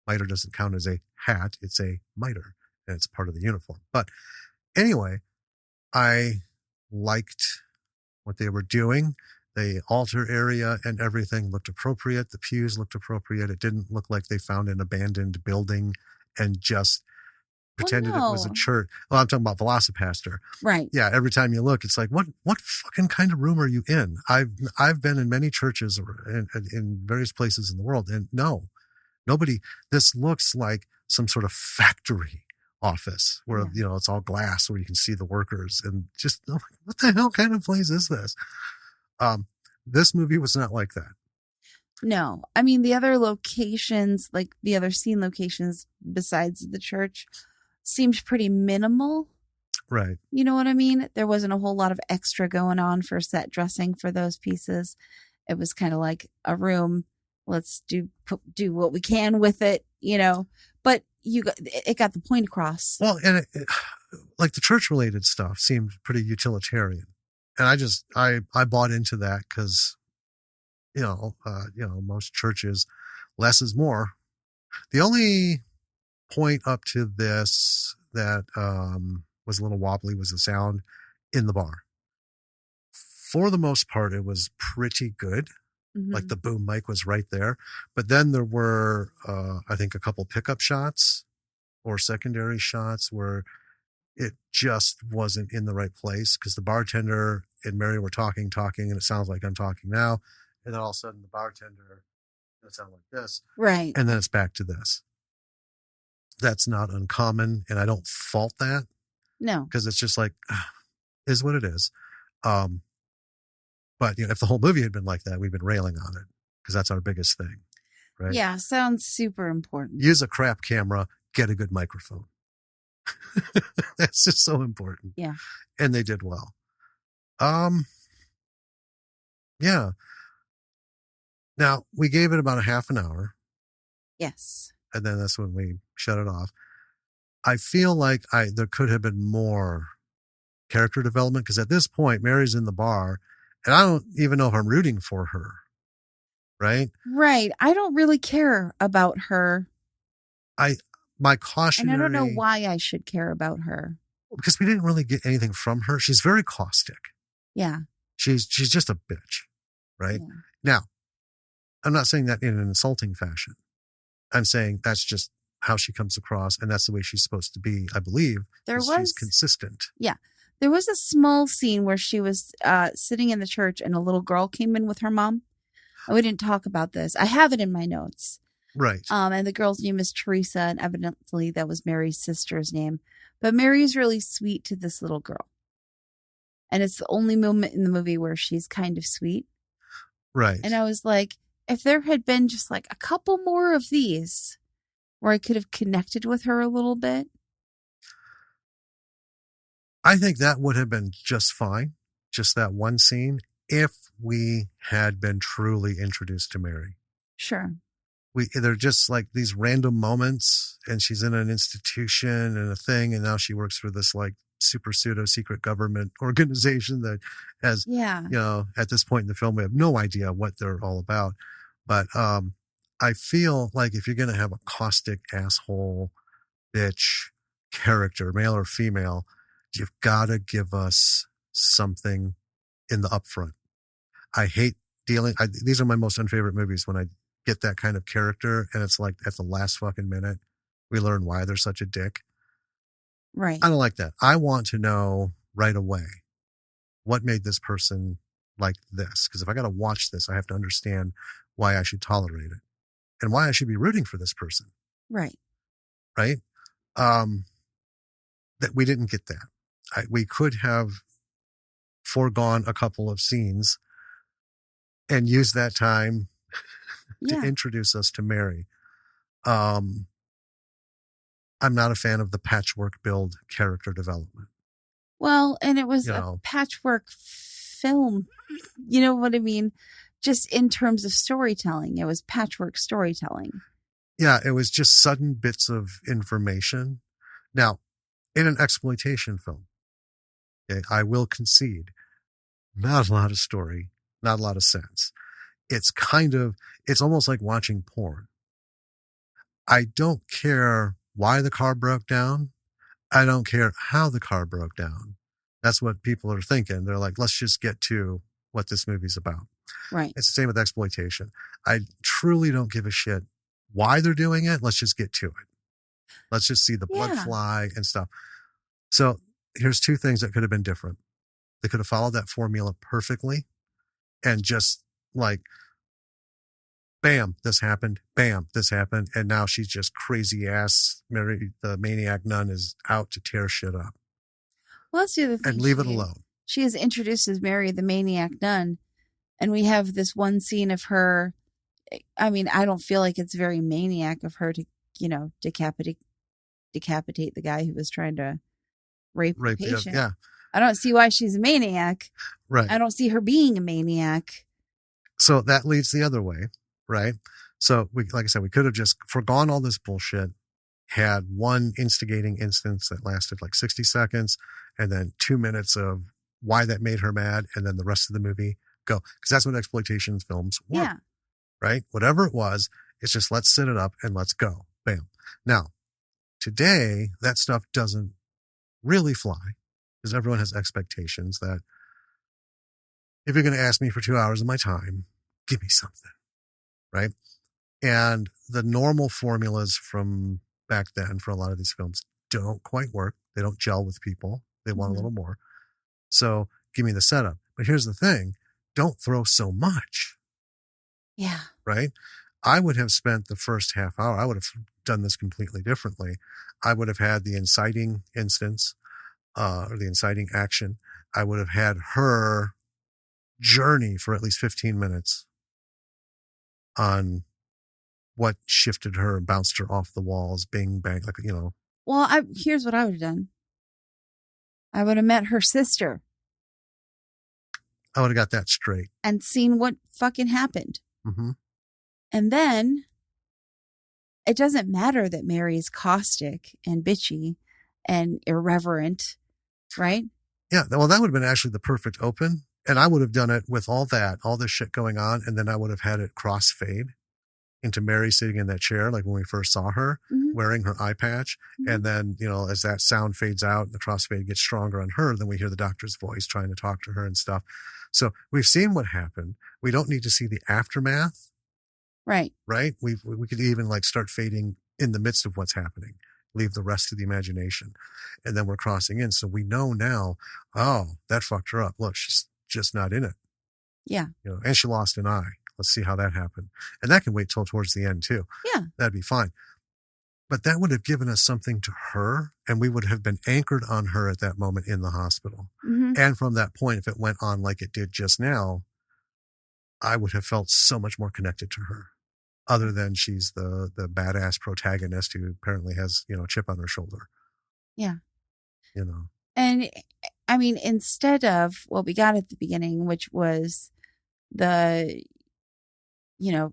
A: Mitre doesn't count as a hat, it's a mitre, and it's part of the uniform. But anyway, I liked what they were doing. The altar area and everything looked appropriate. The pews looked appropriate. It didn't look like they found an abandoned building and just pretended it was a church. Well, I'm talking about Velocipaster.
B: Right.
A: Yeah. Every time you look, it's like, what fucking kind of room are you in? I've been in many churches in various places in the world, and this looks like some sort of factory office where, it's all glass where you can see the workers, and just, what the hell kind of place is this? This movie was not like that.
B: No. The other locations, like the other scene locations besides the church, seemed pretty minimal.
A: Right.
B: You know what I mean? There wasn't a whole lot of extra going on for set dressing for those pieces. It was kind of like a room. Let's do what we can with it, but it got the point across.
A: Well, and like the church related stuff seemed pretty utilitarian. And I bought into that because, most churches, less is more. The only point up to this that was a little wobbly was the sound in the bar. For the most part, it was pretty good. Mm-hmm. Like the boom mic was right there. But then there were, I think, a couple pickup shots or secondary shots where it just wasn't in the right place because the bartender and Mary were talking, and it sounds like I'm talking now. And then all of a sudden the bartender, it sounds like this.
B: Right.
A: And then it's back to this. That's not uncommon. And I don't fault that
B: No.
A: because it's just like, is what it is. But if the whole movie had been like that, we've been railing on it because that's our biggest thing. Right?
B: Yeah. Sounds super important.
A: Use a crap camera, get a good microphone. That's just so important.
B: Yeah.
A: And they did well. Yeah. Now we gave it about a half an hour.
B: Yes.
A: And then that's when we shut it off. I feel like there could have been more character development because at this point, Mary's in the bar and I don't even know if I'm rooting for her. Right?
B: Right. I don't really care about her.
A: My cautionary...
B: And I don't know why I should care about her.
A: Because we didn't really get anything from her. She's very caustic.
B: Yeah.
A: She's just a bitch. Right? Yeah. Now, I'm not saying that in an insulting fashion. I'm saying that's just how she comes across, and that's the way she's supposed to be, I believe. She's consistent.
B: Yeah. There was a small scene where she was sitting in the church and a little girl came in with her mom. And we didn't talk about this. I have it in my notes.
A: Right.
B: And the girl's name is Teresa, and evidently that was Mary's sister's name. But Mary's really sweet to this little girl. And it's the only moment in the movie where she's kind of sweet.
A: Right.
B: And I was like, if there had been just like a couple more of these where I could have connected with her a little bit.
A: I think that would have been just fine. Just that one scene. If we had been truly introduced to Mary.
B: Sure.
A: They're just like these random moments and she's in an institution and a thing. And now she works for this like super pseudo secret government organization that has, at this point in the film, we have no idea what they're all about. But I feel like if you're going to have a caustic asshole bitch character, male or female, you've got to give us something in the upfront. I hate these are my most unfavorite movies when I get that kind of character and it's like at the last fucking minute we learn why they're such a dick.
B: Right.
A: I don't like that. I want to know right away what made this person like this, because if I got to watch this I have to understand why I should tolerate it and why I should be rooting for this person.
B: Right.
A: That we didn't get that. We could have foregone a couple of scenes and use that time to introduce us to Mary. I'm not a fan of the patchwork build character development.
B: Well, and it was a patchwork film. You know what I mean? Just in terms of storytelling, it was patchwork storytelling.
A: Yeah, it was just sudden bits of information. Now, in an exploitation film, I will concede, not a lot of story, not a lot of sense. It's almost like watching porn. I don't care why the car broke down. I don't care how the car broke down. That's what people are thinking. They're like, let's just get to what this movie's about.
B: Right.
A: It's the same with exploitation. I truly don't give a shit why they're doing it. Let's just get to it. Let's just see the blood fly and stuff. So here's two things that could have been different. They could have followed that formula perfectly and just like, bam, this happened. Bam, this happened. And now she's just crazy ass. Mary, the maniac nun, is out to tear shit up.
B: Well, that's the other thing.
A: And leave it alone.
B: She is introduced as Mary, the maniac nun. And we have this one scene of her. I mean, I don't feel like it's very maniac of her to, decapitate the guy who was trying to rape the patient.
A: Yeah.
B: I don't see why she's a maniac.
A: Right.
B: I don't see her being a maniac.
A: So that leads the other way, right? So like I said, we could have just forgone all this bullshit, had one instigating instance that lasted like 60 seconds, and then 2 minutes of why that made her mad, and then the rest of the movie go. Because that's what exploitation films were.
B: Yeah.
A: Right? Whatever it was, it's just let's set it up and let's go. Bam. Now, today, that stuff doesn't really fly because everyone has expectations that if you're going to ask me for 2 hours of my time, give me something. Right? And the normal formulas from back then for a lot of these films don't quite work. They don't gel with people. They want a
B: Mhm.
A: little more. So give me the setup. But here's the thing. Don't throw so much,
B: Yeah.
A: right? I would have spent the first half hour, I would have done this completely differently. I would have had the inciting instance, or the inciting action. I would have had her journey for at least 15 minutes on what shifted her and bounced her off the walls, bing, bang, like,
B: Well, here's what I would have done. I would have met her sister
A: I would have got that straight.
B: and seen what fucking happened.
A: Mm-hmm.
B: And then it doesn't matter that Mary's caustic and bitchy and irreverent, right?
A: Yeah, well, that would have been actually the perfect open. And I would have done it with all this shit going on. And then I would have had it crossfade into Mary sitting in that chair, like when we first saw her,
B: Mhm.
A: wearing her eye patch.
B: Mhm.
A: And then, as that sound fades out and the crossfade gets stronger on her, then we hear the doctor's voice trying to talk to her and stuff. So we've seen what happened. We don't need to see the aftermath,
B: Right.
A: right? We could even like start fading in the midst of what's happening, leave the rest to the imagination. And then we're crossing in. So we know now, oh, that fucked her up. Look, she's just not in it.
B: Yeah.
A: And she lost an eye. Let's see how that happened. And that can wait till towards the end too.
B: Yeah.
A: That'd be fine. But that would have given us something to her, and we would have been anchored on her at that moment in the hospital.
B: Mm-hmm.
A: And from that point, if it went on like it did just now, I would have felt so much more connected to her, other than she's the badass protagonist who apparently has, a chip on her shoulder.
B: Yeah.
A: And
B: I mean, instead of what we got at the beginning, which was the,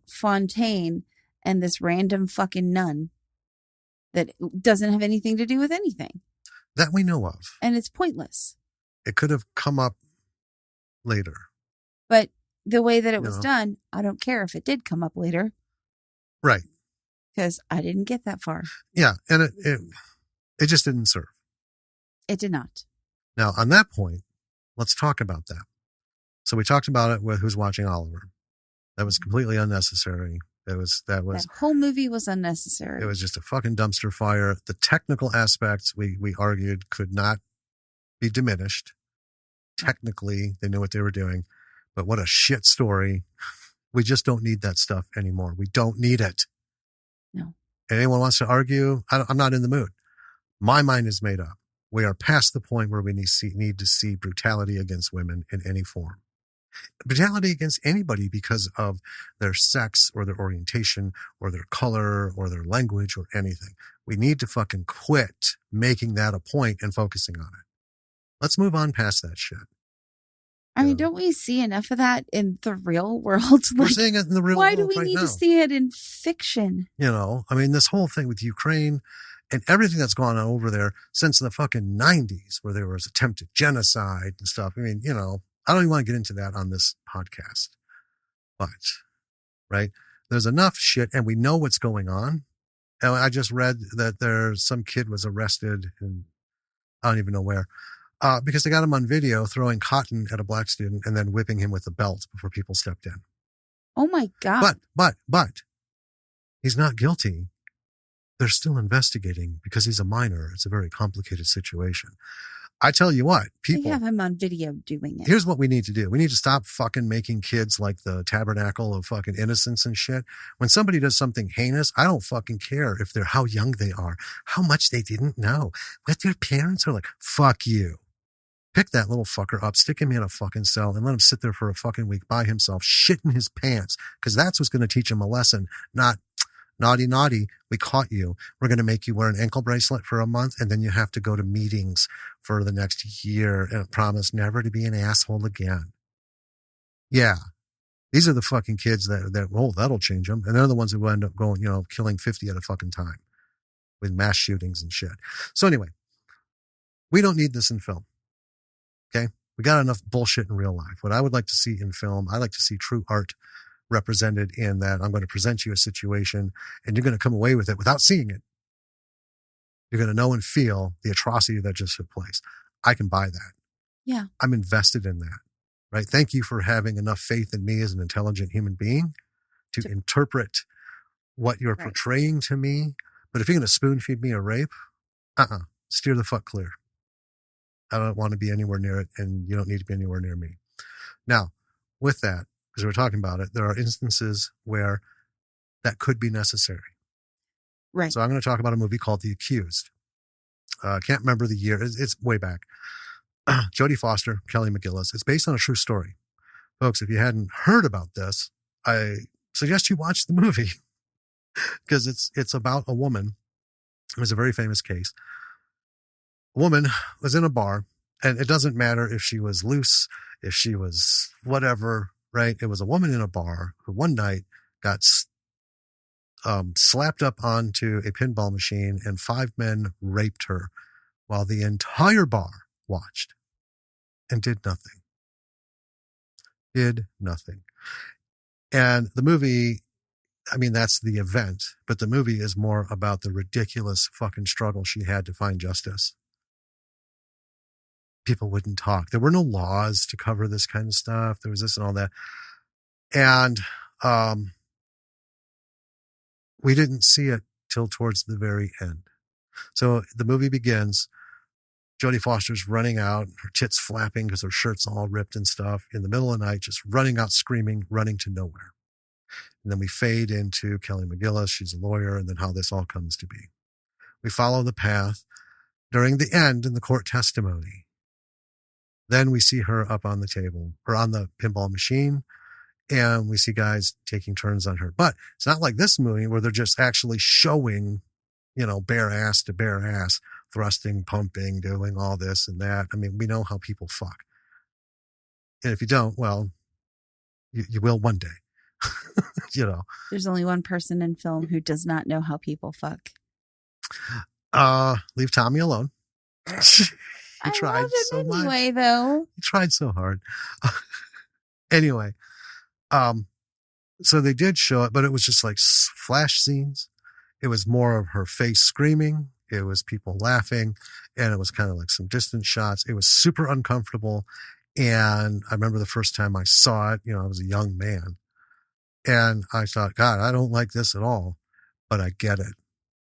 B: Fountaine and this random fucking nun that doesn't have anything to do with anything.
A: That we know of.
B: And it's pointless.
A: It could have come up later.
B: But the way that it was done, I don't care if it did come up later.
A: Right.
B: Because I didn't get that far.
A: Yeah. And it just didn't serve.
B: It did not.
A: Now, on that point, let's talk about that. So we talked about it with Who's Watching Oliver. That was completely unnecessary. That
B: whole movie was unnecessary.
A: It was just a fucking dumpster fire. The technical aspects we argued could not be diminished. Technically, they knew what they were doing. But what a shit story. We just don't need that stuff anymore. We don't need it.
B: No.
A: Anyone wants to argue? I'm not in the mood. My mind is made up. We are past the point where we need to see brutality against women in any form. Brutality against anybody because of their sex or their orientation or their color or their language or anything. We need to fucking quit making that a point and focusing on it. Let's move on past that shit.
B: I mean, don't we see enough of that in the real world?
A: We're seeing it in the real world.
B: Why do we need to see it in fiction?
A: I mean, this whole thing with Ukraine and everything that's gone on over there since the fucking 90s, where there was attempted genocide and stuff. I mean, I don't even want to get into that on this podcast. But, right, there's enough shit and we know what's going on. And I just read that some kid was arrested in, I don't even know where, because they got him on video throwing cotton at a black student and then whipping him with a belt before people stepped in.
B: Oh my God.
A: But he's not guilty. They're still investigating because he's a minor. It's a very complicated situation. I tell you what, people.
B: They have him on video doing it.
A: Here's what we need to do. We need to stop fucking making kids like the tabernacle of fucking innocence and shit. When somebody does something heinous, I don't fucking care if they're how young they are, how much they didn't know, what their parents are like. Fuck you. Pick that little fucker up, stick him in a fucking cell, and let him sit there for a fucking week by himself, shitting his pants, because that's what's going to teach him a lesson, not naughty, we caught you. We're going to make you wear an ankle bracelet for a month, and then you have to go to meetings for the next year and promise never to be an asshole again. Yeah. These are the fucking kids that'll change them. And they're the ones who end up going, killing 50 at a fucking time with mass shootings and shit. So anyway, we don't need this in film. Okay. We got enough bullshit in real life. What I would like to see in film, I like to see true art represented in that I'm going to present you a situation and you're going to come away with it without seeing it. You're going to know and feel the atrocity that just took place. I can buy that.
B: Yeah.
A: I'm invested in that, right? Thank you for having enough faith in me as an intelligent human being to interpret what you're portraying to me. But if you're going to spoon feed me a rape, Steer the fuck clear. I don't want to be anywhere near it, and you don't need to be anywhere near me. Now, with that, because we're talking about it, there are instances where that could be necessary.
B: Right.
A: So I'm going to talk about a movie called The Accused. I can't remember the year. It's way back. Jodie Foster, Kelly McGillis. It's based on a true story. Folks, if you hadn't heard about this, I suggest you watch the movie because it's about a woman. It was a very famous case. A woman was in a bar, and it doesn't matter if she was loose, if she was whatever, right? It was a woman in a bar who one night got slapped up onto a pinball machine, and 5 men raped her while the entire bar watched and did nothing. Did nothing. And the movie, I mean, that's the event, but the movie is more about the ridiculous fucking struggle she had to find justice. People wouldn't talk. There were no laws to cover this kind of stuff. There was this and all that. And we didn't see it till towards the very end. So the movie begins. Jodie Foster's running out, her tits flapping because her shirt's all ripped and stuff, in the middle of the night, just running out, screaming, running to nowhere. And then we fade into Kelly McGillis. She's a lawyer, and then how this all comes to be. We follow the path during the end in the court testimony. Then we see her up on the table or on the pinball machine, and we see guys taking turns on her. But it's not like this movie where they're just actually showing, bare ass to bare ass, thrusting, pumping, doing all this and that. I mean, we know how people fuck. And if you don't, well, you will one day.
B: There's only one person in film who does not know how people fuck.
A: Leave Tommy alone. He tried so much.
B: Anyway, though.
A: He tried so hard. Anyway, so they did show it, but it was just like flash scenes. It was more of her face screaming. It was people laughing, and it was kind of like some distant shots. It was super uncomfortable. And I remember the first time I saw it, I was a young man, and I thought, God, I don't like this at all, but I get it.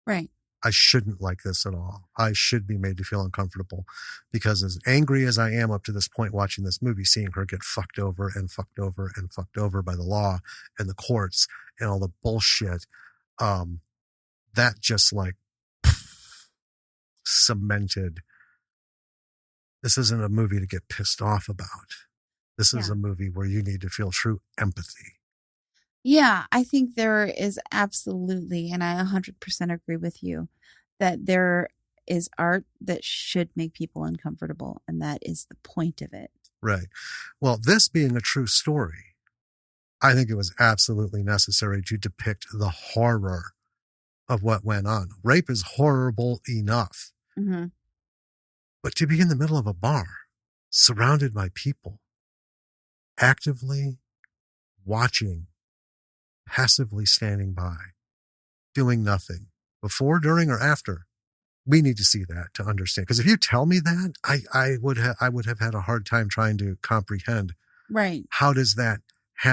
B: Right.
A: I shouldn't like this at all. I should be made to feel uncomfortable, because as angry as I am up to this point watching this movie, seeing her get fucked over and fucked over and fucked over by the law and the courts and all the bullshit, that just like cemented. This isn't a movie to get pissed off about. This is a movie where you need to feel true empathy.
B: Yeah, I think there is absolutely, and I 100% agree with you, that there is art that should make people uncomfortable, and that is the point of it.
A: Right. Well, this being a true story, I think it was absolutely necessary to depict the horror of what went on. Rape is horrible enough.
B: Mm-hmm.
A: But to be in the middle of a bar, surrounded by people, actively watching, passively standing by, doing nothing, before, during, or after, we need to see that to understand. Because if you tell me that, I would have had a hard time trying to comprehend.
B: Right.
A: How does that?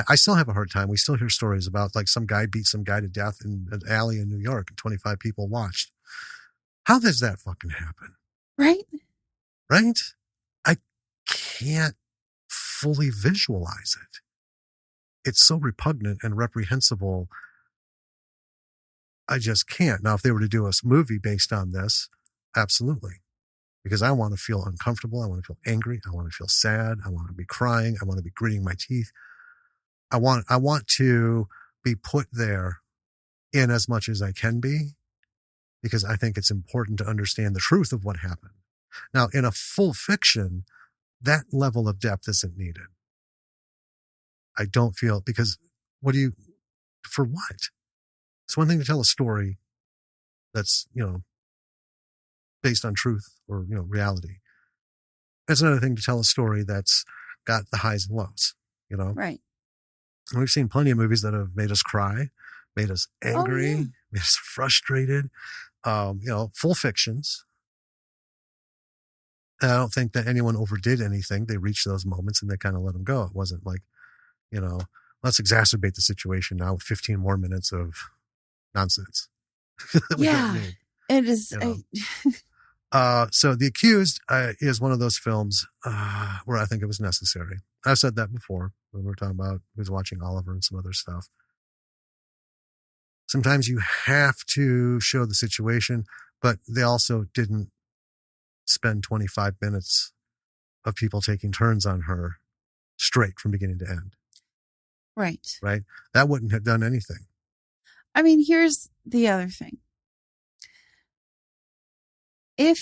A: I still have a hard time. We still hear stories about like some guy beat some guy to death in an alley in New York, and 25 people watched. How does that fucking happen?
B: Right.
A: Right? I can't fully visualize it. It's so repugnant and reprehensible. I just can't. Now, if they were to do a movie based on this, absolutely. Because I want to feel uncomfortable. I want to feel angry. I want to feel sad. I want to be crying. I want to be gritting my teeth. I want to be put there in as much as I can be, because I think it's important to understand the truth of what happened. Now, in a full fiction, that level of depth isn't needed. I don't feel, because for what? It's one thing to tell a story that's, based on truth or, reality. It's another thing to tell a story that's got the highs and lows,
B: Right.
A: And we've seen plenty of movies that have made us cry, made us angry, made us frustrated, full fictions. And I don't think that anyone overdid anything. They reached those moments and they kind of let them go. It wasn't like, let's exacerbate the situation now with 15 more minutes of nonsense.
B: Yeah, it is.
A: So The Accused is one of those films where I think it was necessary. I've said that before when we were talking about who's watching Oliver and some other stuff. Sometimes you have to show the situation, but they also didn't spend 25 minutes of people taking turns on her straight from beginning to end.
B: Right.
A: Right? That wouldn't have done anything.
B: I mean, here's the other thing. I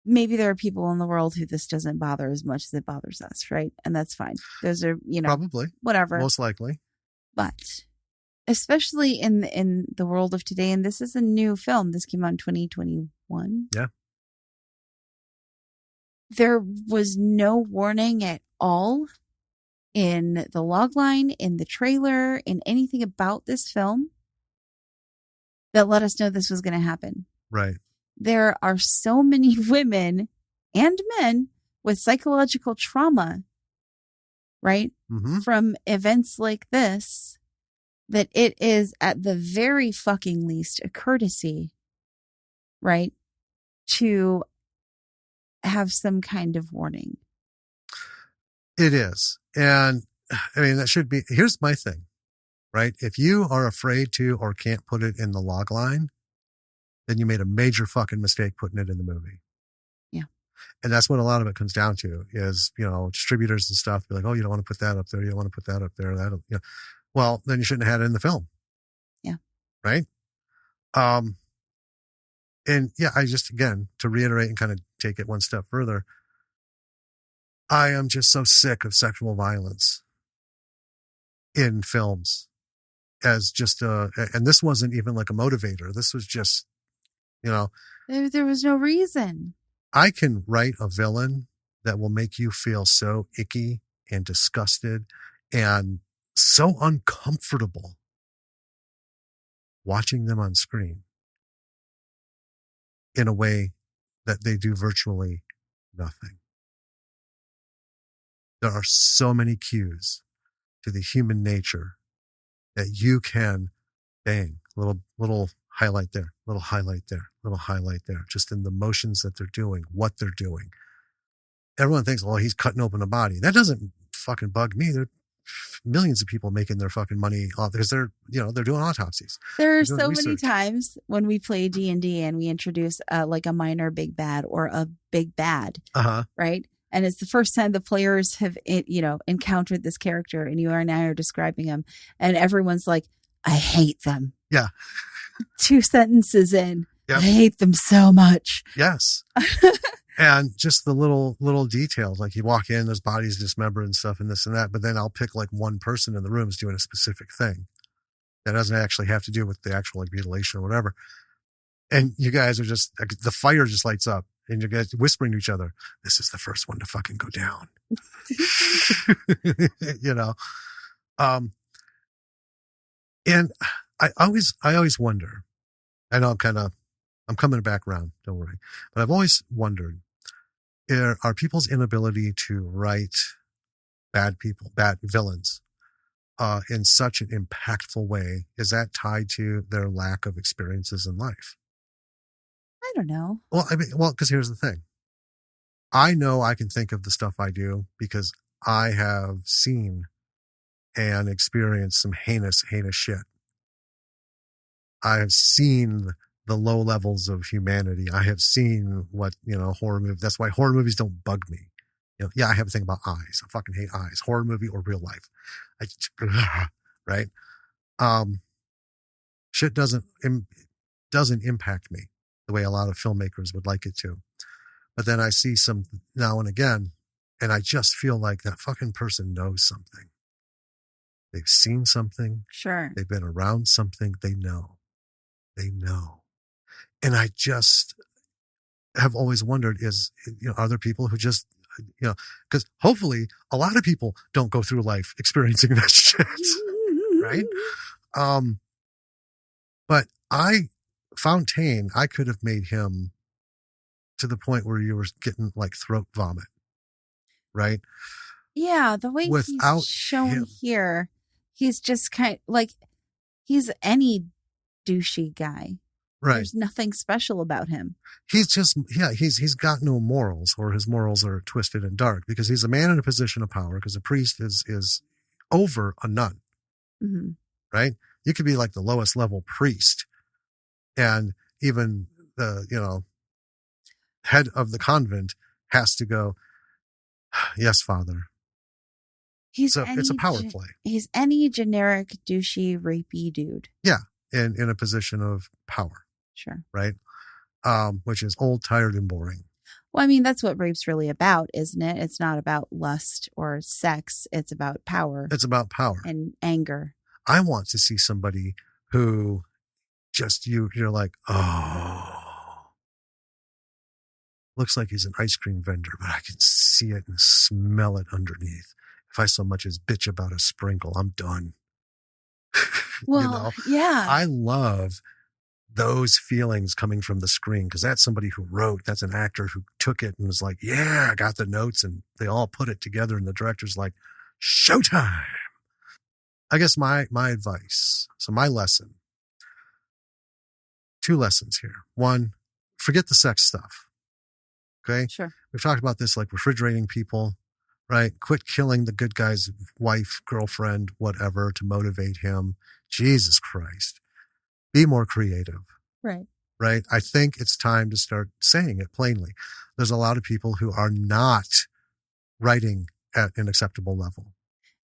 B: maybe there are people in the world who this doesn't bother as much as it bothers us, right? And that's fine. Those are,
A: Probably,
B: whatever.
A: most likely.
B: But especially in the world of today, and this is a new film. This came out in 2021.
A: Yeah.
B: There was no warning at all in the logline, in the trailer, in anything about this film that let us know this was going to happen.
A: Right.
B: There are so many women and men with psychological trauma, right?
A: Mm-hmm.
B: From events like this, that it is at the very fucking least a courtesy, right? To have some kind of warning.
A: It is. And I mean, that should be, here's my thing, right? If you are afraid to or can't put it in the log line, then you made a major fucking mistake putting it in the movie.
B: Yeah.
A: And that's what a lot of it comes down to is, distributors and stuff be like, oh, you don't want to put that up there. You don't want to put that up there. Well, then you shouldn't have had it in the film.
B: Yeah.
A: Right. And yeah, I just, again, to reiterate and kind of take it one step further, I am just so sick of sexual violence in films as just and this wasn't even like a motivator. This was just,
B: there was no reason.
A: I can write a villain that will make you feel so icky and disgusted and so uncomfortable watching them on screen in a way that they do virtually nothing. There are so many cues to the human nature that you can bang, little highlight there, little highlight there, little highlight there, just in the motions that they're doing, what they're doing. Everyone thinks, well, he's cutting open a body. That doesn't fucking bug me. There are millions of people making their fucking money off because they're doing autopsies.
B: There are so many times when we play D&D and we introduce like a minor big bad or a big bad, right? And it's the first time the players have, encountered this character, and you are now describing him, and everyone's like, I hate them.
A: Yeah.
B: 2 sentences in.
A: Yep.
B: I hate them so much.
A: Yes. And just the little details, like you walk in, there's bodies dismembered and stuff and this and that, but then I'll pick like one person in the room is doing a specific thing that doesn't actually have to do with the actual like mutilation or whatever. And you guys are just, the fire just lights up and you guys whispering to each other, this is the first one to fucking go down. And I always wonder, I know I'm coming back around, don't worry, but I've always wondered, are people's inability to write bad villains, in such an impactful way, is that tied to their lack of experiences in life?
B: I don't know.
A: Well, because here's the thing. I know I can think of the stuff I do because I have seen and experienced some heinous shit. I have seen the low levels of humanity. I have seen what, horror movies. That's why horror movies don't bug me. Yeah, I have a thing about eyes. I fucking hate eyes, horror movie or real life. Right? Shit doesn't impact me the way a lot of filmmakers would like it to. But then I see some now and again, and I just feel like that fucking person knows something. They've seen something.
B: Sure.
A: They've been around something. They know. And I just have always wondered are there people who just, because hopefully a lot of people don't go through life experiencing that shit. Right. But Fountaine, I could have made him to the point where you were getting like throat vomit. Right.
B: Yeah. The way he's shown here, he's just kind of like, he's any douchey guy.
A: Right.
B: There's nothing special about him.
A: He's just, he's got no morals, or his morals are twisted and dark because he's a man in a position of power, because a priest is over a nun,
B: Mm-hmm.
A: right? You could be like the lowest level priest, and even the, head of the convent has to go, yes, Father. So it's a power play.
B: He's any generic douchey rapey dude.
A: Yeah, in a position of power.
B: Sure.
A: Right? Which is old, tired, and boring.
B: Well, I mean, that's what rape's really about, isn't it? It's not about lust or sex. It's about power.
A: It's about power.
B: And anger.
A: I want to see somebody who just, you're like, oh, looks like he's an ice cream vendor, but I can see it and smell it underneath. If I so much as bitch about a sprinkle, I'm done.
B: Well, yeah.
A: I love those feelings coming from the screen, because that's somebody who wrote, that's an actor who took it and was like, yeah, I got the notes, and they all put it together, and the director's like, showtime. I guess my advice, so my lesson, 2 lessons here. 1, forget the sex stuff. Okay?
B: Sure.
A: We've talked about this, like refrigerating people, right? Quit killing the good guy's wife, girlfriend, whatever, to motivate him. Jesus Christ. Be more creative.
B: Right.
A: Right? I think it's time to start saying it plainly. There's a lot of people who are not writing at an acceptable level.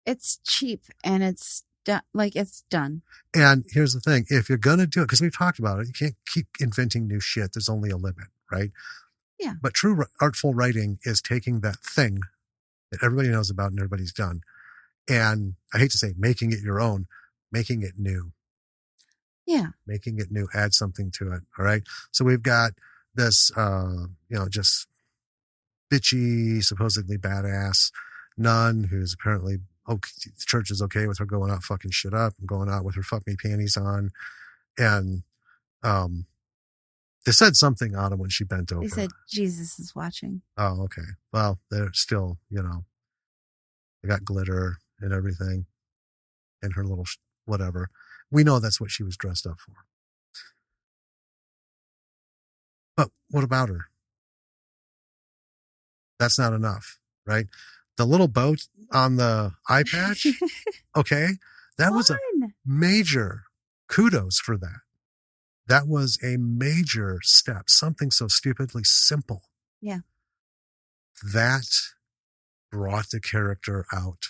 B: It's cheap and it's done. Like, it's done.
A: And here's the thing. If you're going to do it, because we've talked about it, you can't keep inventing new shit. There's only a limit, right?
B: Yeah.
A: But true artful writing is taking that thing that everybody knows about and everybody's done, and I hate to say making it your own, making it new.
B: Yeah.
A: Making it new, add something to it. All right. So we've got this, just bitchy, supposedly badass nun who's apparently, the church is okay with her going out fucking shit up and going out with her fuck me panties on. And, they said something on him when she bent over.
B: They said, Jesus is watching.
A: Oh, okay. Well, they're still, they got glitter and everything and her little whatever. We know that's what she was dressed up for. But what about her? That's not enough, right? The little boat on the eye patch, okay? That was a major kudos for that. That was a major step, something so stupidly simple.
B: Yeah.
A: That brought the character out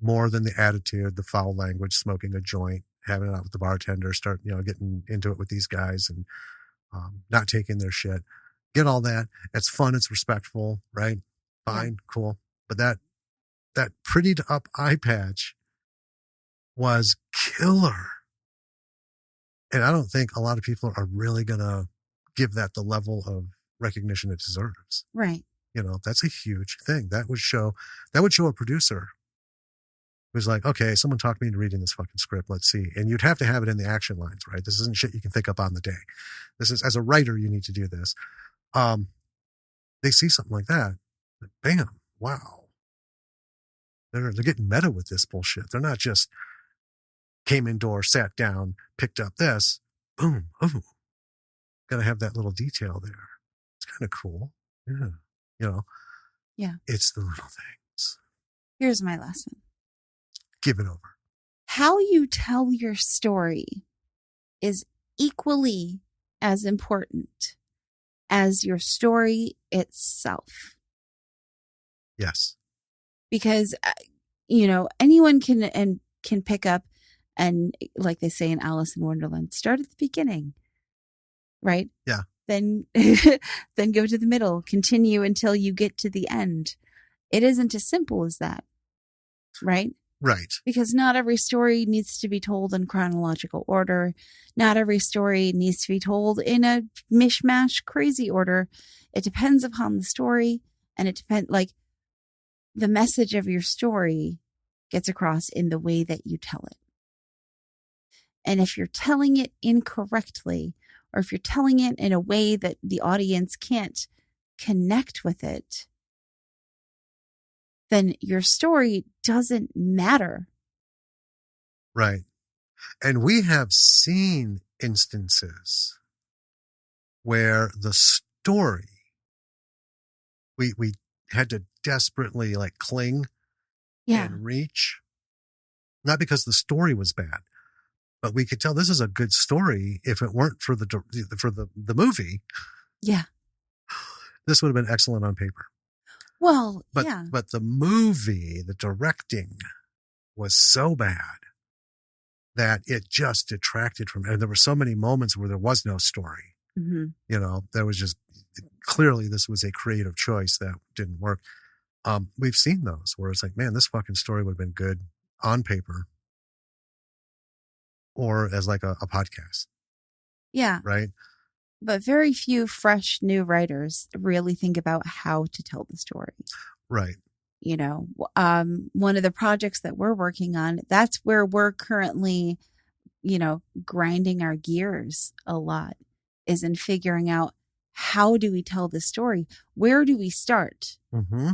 A: more than the attitude, the foul language, smoking a joint, having it out with the bartender, start, getting into it with these guys and not taking their shit. Get all that. It's fun. It's respectful, right? Fine, yeah. Cool. But that prettied up eye patch was killer. And I don't think a lot of people are really going to give that the level of recognition it deserves.
B: Right.
A: That's a huge thing. That would show a producer who's like, okay, someone talked me into reading this fucking script. Let's see. And you'd have to have it in the action lines, right? This isn't shit you can think up on the day. This is, as a writer, you need to do this. They see something like that. Bam. Wow. They're getting meta with this bullshit. They're not just came indoors, sat down, picked up this, boom, oh, gotta have that little detail there. It's kind of cool. Yeah.
B: Yeah.
A: It's the little things.
B: Here's my lesson.
A: Give it over.
B: How you tell your story is equally as important as your story itself.
A: Yes.
B: Because, anyone can pick up and, like they say in Alice in Wonderland, start at the beginning, right?
A: Yeah.
B: Then go to the middle, continue until you get to the end. It isn't as simple as that, right?
A: Right.
B: Because not every story needs to be told in chronological order. Not every story needs to be told in a mishmash crazy order. It depends upon the story, and it depends, like, the message of your story gets across in the way that you tell it. And if you're telling it incorrectly, or if you're telling it in a way that the audience can't connect with it, then your story doesn't matter.
A: Right. And we have seen instances where the story, we had to desperately like cling
B: Yeah.
A: and reach, not because the story was bad, but we could tell this is a good story. If it weren't for the movie,
B: Yeah.
A: this would have been excellent on paper.
B: Well,
A: But
B: yeah.
A: but the movie, the directing was so bad that it just detracted from it. And there were so many moments where there was no story.
B: Mm-hmm.
A: You know, there was just clearly this was a creative choice that didn't work. We've seen those where it's like, man, this fucking story would have been good on paper or as like a podcast.
B: Yeah.
A: Right.
B: But very few fresh new writers really think about how to tell the story.
A: Right.
B: You know, one of the projects that we're working on, that's where we're currently, you know, grinding our gears a lot, is in figuring out how do we tell the story? Where do we start?
A: Mm-hmm.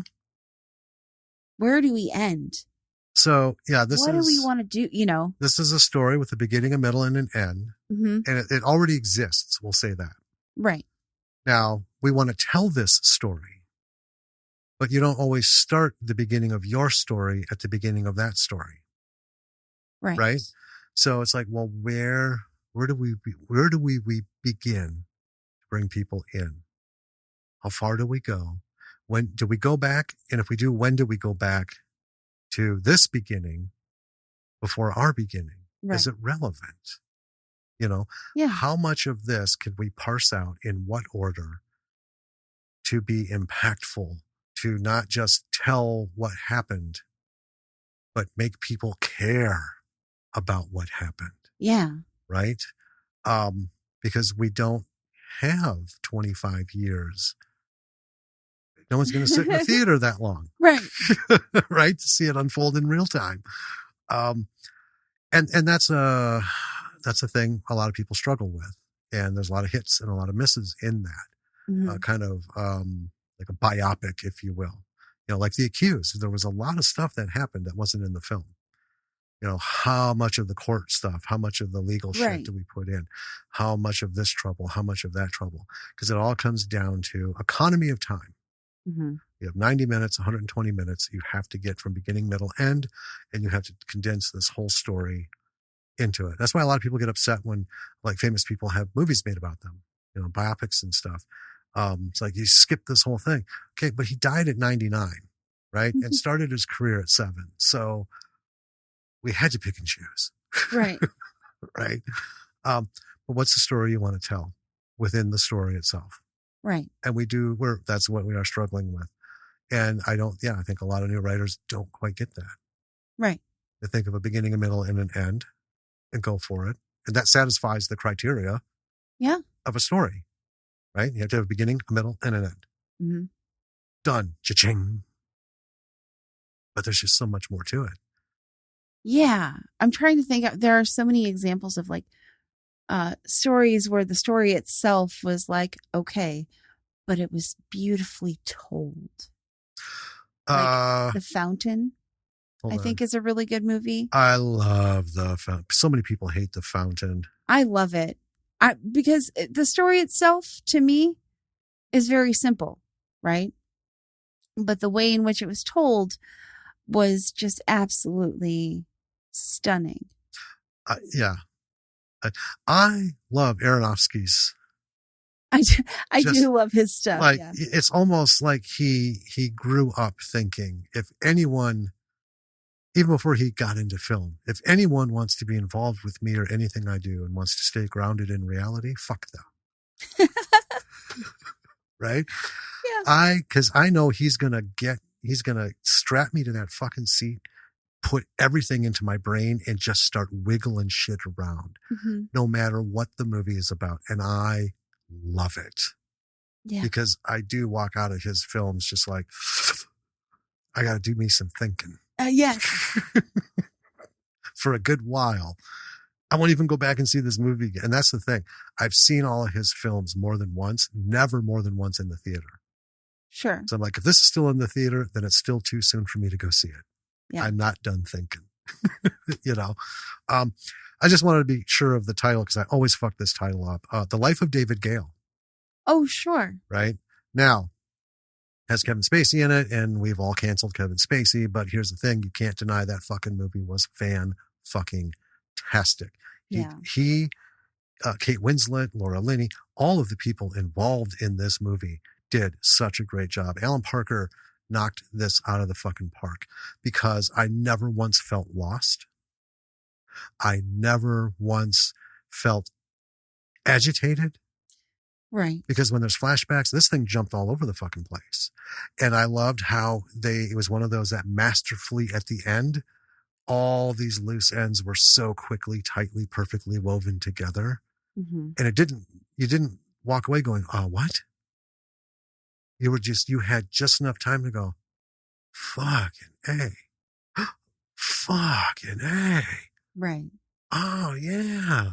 B: Where do we end?
A: So, yeah,
B: what do we want to do? You know,
A: this is a story with a beginning, a middle, and an end.
B: Mm-hmm.
A: And it already exists. We'll say that.
B: Right.
A: Now, we want to tell this story, but you don't always start the beginning of your story at the beginning of that story.
B: Right.
A: Right. So it's like, well, where do we begin to bring people in? How far do we go? When do we go back? And if we do, when do we go back to this beginning before our beginning?
B: Right.
A: Is it relevant? You know,
B: Yeah.
A: How much of this could we parse out in what order to be impactful, to not just tell what happened, but make people care about what happened?
B: Yeah.
A: Right? Because we don't have 25 years. No one's going to sit in the theater that long.
B: Right.
A: Right? To see it unfold in real time. And that's a thing a lot of people struggle with. And there's a lot of hits and a lot of misses in that.
B: Mm-hmm.
A: Kind of like a biopic, if you will. You know, like The Accused. There was a lot of stuff that happened that wasn't in the film. You know, how much of the court stuff, how much of the legal shit do we put in? How much of this trouble, how much of that trouble? Because it all comes down to economy of time.
B: Mm-hmm.
A: You have 90 minutes, 120 minutes. You have to get from beginning, middle, end, and you have to condense this whole story into it. That's why a lot of people get upset when like famous people have movies made about them, you know, biopics and stuff. It's like you skip this whole thing. Okay, but he died at 99, right? And started his career at 7. So we had to pick and choose.
B: Right.
A: Right. But what's the story you want to tell within the story itself?
B: Right.
A: And that's what we are struggling with. And I think a lot of new writers don't quite get that.
B: Right.
A: They think of a beginning, a middle, and an end and go for it. And that satisfies the criteria of a story, right? You have to have a beginning, a middle, and an end.
B: Mm-hmm.
A: Done. Cha-ching. But there's just so much more to it.
B: Yeah. I'm trying to think. There are so many examples of like stories where the story itself was like, okay, but it was beautifully told. Like The Fountain, I think is a really good movie.
A: I love The Fountain. So many people hate The Fountain.
B: I love it. Because the story itself, to me, is very simple, right? But the way in which it was told was just absolutely stunning.
A: Yeah. I love Aronofsky's.
B: I do love his stuff.
A: Like it's almost like he grew up thinking, if anyone, even before he got into film, if anyone wants to be involved with me or anything I do and wants to stay grounded in reality, fuck them. Right? Yeah. Because I know he's gonna strap me to that fucking seat, put everything into my brain and just start wiggling shit around, no matter what the movie is about. And I love it. Yeah. Because I do walk out of his films just like, I got to do me some thinking.
B: Yes.
A: For a good while. I won't even go back and see this movie again. And that's the thing. I've seen all of his films more than once, never more than once in the theater.
B: Sure.
A: So I'm like, if this is still in the theater, then it's still too soon for me to go see it. Yeah. I'm not done thinking. You know, I just wanted to be sure of the title because I always fuck this title up. The Life of David Gale.
B: Oh, sure.
A: right? Now, has Kevin Spacey in it, and we've all canceled Kevin Spacey, but here's the thing, you can't deny that fucking movie was fan-fucking-tastic.
B: Yeah.
A: Kate Winslet, Laura Linney, all of the people involved in this movie did such a great job. Alan Parker knocked this out of the fucking park because I never once felt lost. I never once felt agitated.
B: Right.
A: Because when there's flashbacks, this thing jumped all over the fucking place. And I loved how it was one of those that masterfully at the end, all these loose ends were so quickly, tightly, perfectly woven together.
B: Mm-hmm.
A: And you didn't walk away going, oh, what? You had just enough time to go, fucking A. Fucking A.
B: Right.
A: Oh, yeah.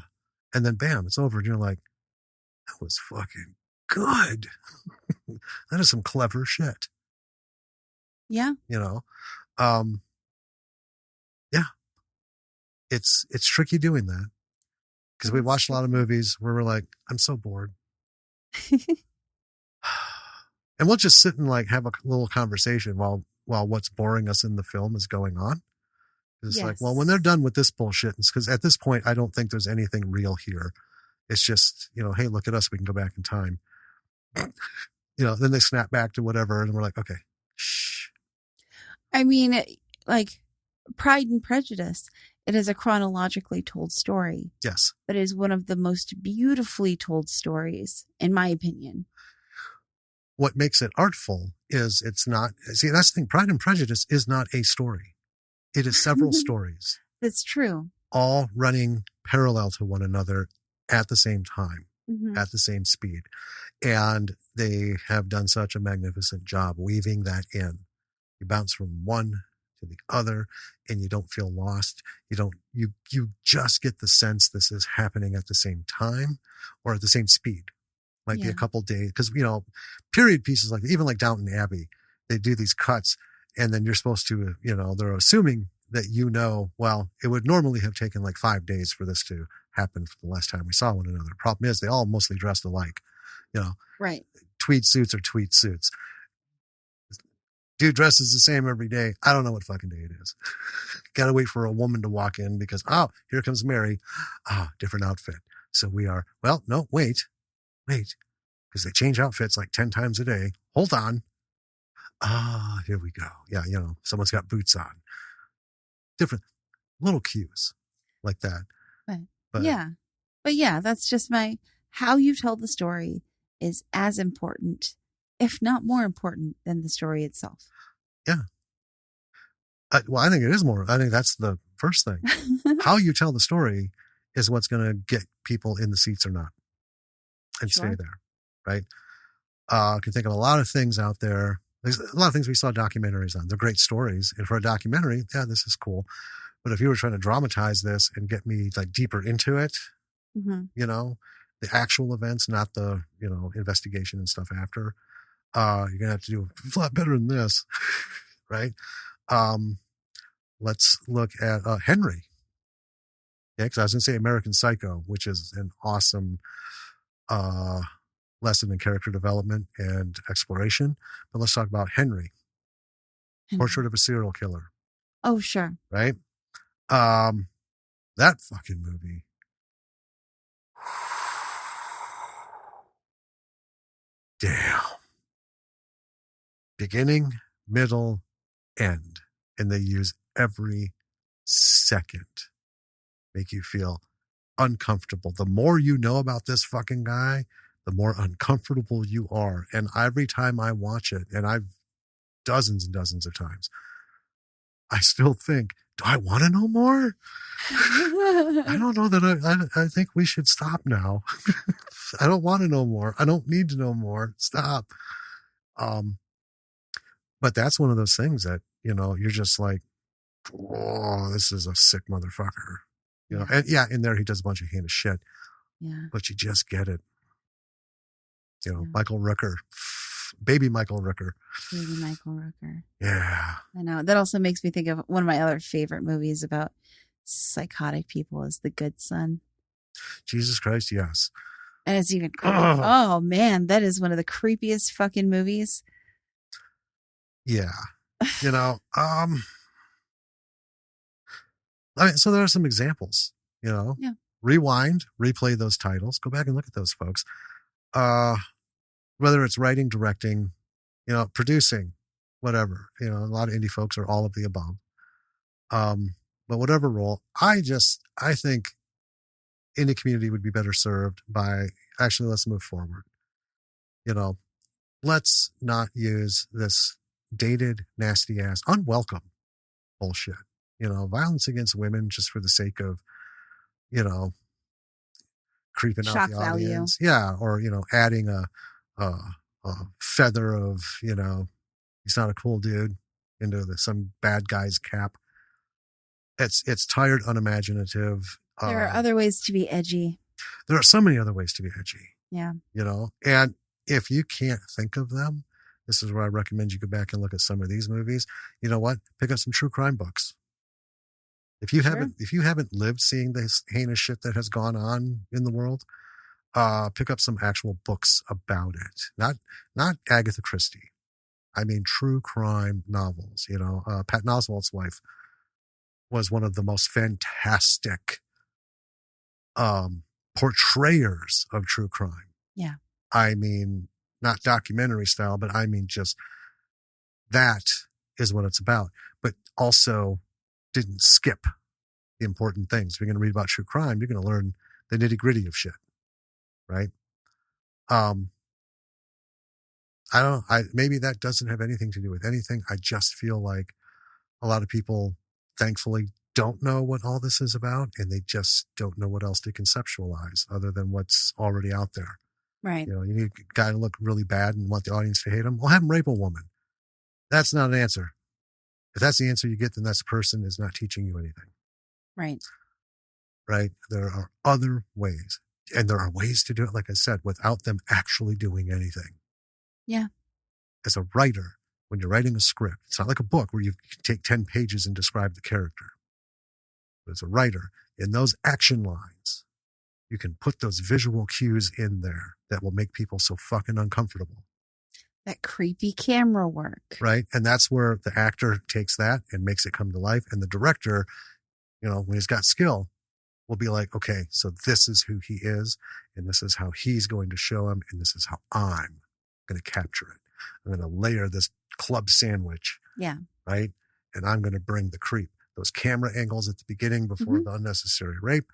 A: And then bam, it's over. And you're like, that was fucking good. That is some clever shit.
B: Yeah.
A: You know? Yeah. It's tricky doing that. Because we watched a lot of movies where we're like, I'm so bored. And we'll just sit and like have a little conversation while what's boring us in the film is going on. It's like, well, when they're done with this bullshit, because at this point, I don't think there's anything real here. It's just, hey, look at us. We can go back in time. Then they snap back to whatever. And we're like, okay, shh.
B: I mean, like Pride and Prejudice, it is a chronologically told story.
A: Yes.
B: But it is one of the most beautifully told stories, in my opinion.
A: What makes it artful is it's not, see, that's the thing. Pride and Prejudice is not a story. It is several stories.
B: That's true.
A: All running parallel to one another at the same time, at the same speed. And they have done such a magnificent job weaving that in. You bounce from one to the other and you don't feel lost. You just get the sense this is happening at the same time or at the same speed. Might be a couple days. Because, period pieces like, even like Downton Abbey, they do these cuts and then you're supposed to, they're assuming that well, it would normally have taken like 5 days for this to happen for the last time we saw one another. Problem is they all mostly dressed alike,
B: Right.
A: Tweed suits are tweed suits. Dude dresses the same every day. I don't know what fucking day it is. Got to wait for a woman to walk in because, here comes Mary. Different outfit. So we are, well, no, wait, because they change outfits like 10 times a day. Hold on. Here we go. Yeah, someone's got boots on. Different little cues like that.
B: Right. But yeah, that's just how you tell the story is as important, if not more important, than the story itself.
A: Yeah. I think it is more. I think that's the first thing. How you tell the story is what's going to get people in the seats or not and stay there, right? I can think of a lot of things out there. There's a lot of things we saw documentaries on. They're great stories. And for a documentary, yeah, this is cool. But if you were trying to dramatize this and get me like deeper into it, the actual events, not the, investigation and stuff after, you're going to have to do a lot better than this, right? Let's look at Henry. Yeah, because I was going to say American Psycho, which is an awesome lesson in character development and exploration. But let's talk about Henry. Portrait of a Serial Killer.
B: Oh, sure.
A: Right? That fucking movie. Damn. Beginning, middle, end. And they use every second. Make you feel uncomfortable. The more you know about this fucking guy, the more uncomfortable you are. And every time I watch it, and I've dozens and dozens of times, I still think, do I want to know more? I don't know that I think we should stop now. I don't want to know more. I don't need to know more. Stop. But that's one of those things that, you're just like, oh, this is a sick motherfucker. And in there he does a bunch of heinous shit.
B: Yeah.
A: But you just get it. Michael Rooker. Baby Michael Rooker.
B: Baby Michael Rooker.
A: Yeah.
B: I know. That also makes me think of one of my other favorite movies about psychotic people is The Good Son.
A: Jesus Christ, yes.
B: And it's even creepy.
A: Oh,
B: Oh man, that is one of the creepiest fucking movies.
A: yeah. You know, I mean, so there are some examples, you know,
B: Yeah.
A: rewind, replay those titles, go back and look at those folks. Uh, whether it's writing, directing, you know, producing, whatever, you know, a lot of indie folks are all of the above. But whatever role, I think indie community would be better served by actually, let's move forward. You know, let's not use this dated, nasty ass, unwelcome bullshit. You know, violence against women just for the sake of, you know, creeping out the
B: Shock value.
A: audience. Yeah. Or, you know, adding a, a feather of, you know, he's not a cool dude into some bad guy's cap. It's tired, unimaginative.
B: There are other ways to be edgy.
A: There are so many other ways to be edgy.
B: Yeah.
A: You know, and if you can't think of them, this is where I recommend you go back and look at some of these movies. You know what? Pick up some true crime books. If you haven't lived seeing this heinous shit that has gone on in the world, pick up some actual books about it. Not Agatha Christie. I mean true crime novels. You know, Patton Oswalt's wife was one of the most fantastic portrayers of true crime.
B: Yeah.
A: I mean, not documentary style, but I mean just that is what it's about. But also didn't skip the important things. If you're going to read about true crime, you're going to learn the nitty gritty of shit, right? I don't know. Maybe that doesn't have anything to do with anything. I just feel like a lot of people, thankfully, don't know what all this is about, and they just don't know what else to conceptualize other than what's already out there.
B: Right.
A: You know, you need a guy to look really bad and want the audience to hate him. Well, have him rape a woman. That's not an answer. If that's the answer you get, then that person is not teaching you anything.
B: Right.
A: Right? There are other ways. And there are ways to do it, like I said, without them actually doing anything.
B: Yeah.
A: As a writer, when you're writing a script, it's not like a book where you can take 10 pages and describe the character. But as a writer, in those action lines, you can put those visual cues in there that will make people so fucking uncomfortable.
B: That creepy camera work.
A: Right? And that's where the actor takes that and makes it come to life. And the director, you know, when he's got skill, will be like, okay, so this is who he is, and this is how he's going to show him, and this is how I'm going to capture it. I'm going to layer this club sandwich.
B: Yeah.
A: Right? And I'm going to bring the creep. Those camera angles at the beginning before the unnecessary rape.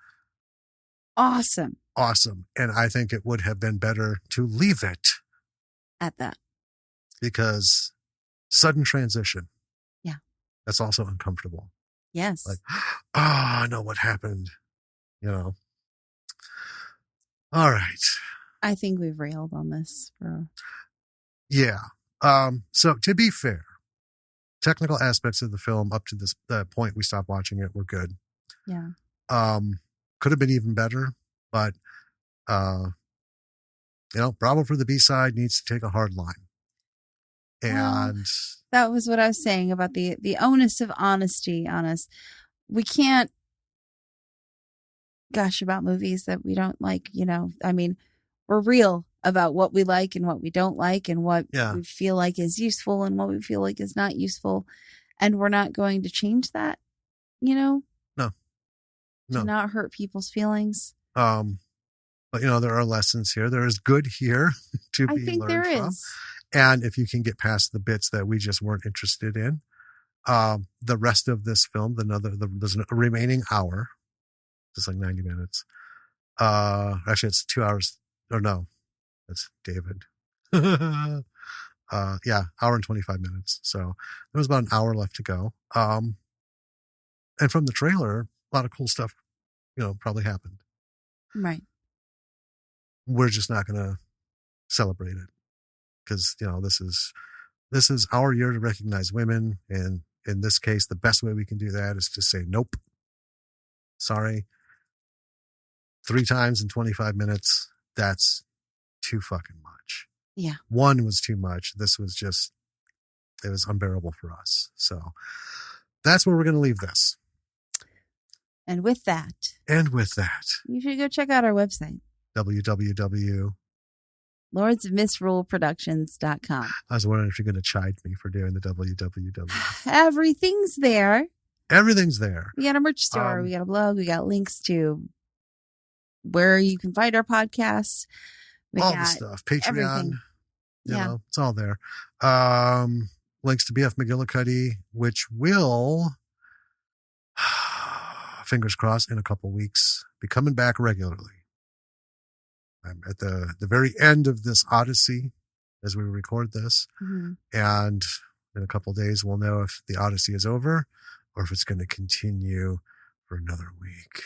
B: Awesome.
A: Awesome. And I think it would have been better to leave it
B: at that.
A: Because sudden transition.
B: Yeah.
A: That's also uncomfortable.
B: Yes.
A: Like, I know what happened. You know. All right.
B: I think we've railed on this.
A: Yeah. So to be fair, technical aspects of the film up to this point we stopped watching it were good.
B: Yeah.
A: Could have been even better, but you know, Bravo for the B-side needs to take a hard line. And
B: that was what I was saying about the onus of honesty on us. We can't gush about movies that we don't like, you know. I mean, we're real about what we like and what we don't like and what we feel like is useful and what we feel like is not useful. And we're not going to change that, you know?
A: No.
B: To not hurt people's feelings.
A: But, you know, there are lessons here. There is good here to be learned from. I think there is. And if you can get past the bits that we just weren't interested in, the rest of this film, there's a remaining hour. It's like 90 minutes. Actually, it's 2 hours. Or no, that's David. Yeah, hour and 25 minutes. So there was about an hour left to go. And from the trailer, a lot of cool stuff, you know, probably happened.
B: Right.
A: We're just not going to celebrate it because, you know, this is our year to recognize women. And in this case, the best way we can do that is to say, nope, sorry. 3 times in 25 minutes. That's too fucking much.
B: Yeah.
A: 1 was too much. This was just, it was unbearable for us. So that's where we're going to leave this.
B: And with that,
A: you
B: should go check out our website.
A: www.
B: lordsofmisruleproductions.com.
A: I was wondering if you're going to chide me for doing the www.
B: Everything's there.
A: Everything's there.
B: We got a merch store. We got a blog. We got links to where you can find our podcasts.
A: All the stuff. Patreon.
B: Everything.
A: You know, it's all there. Links to BF McGillicuddy, which will, fingers crossed, in a couple weeks, be coming back regularly. I'm at the very end of this odyssey as we record this. Mm-hmm. And in a couple of days, we'll know if the odyssey is over or if it's going to continue for another week.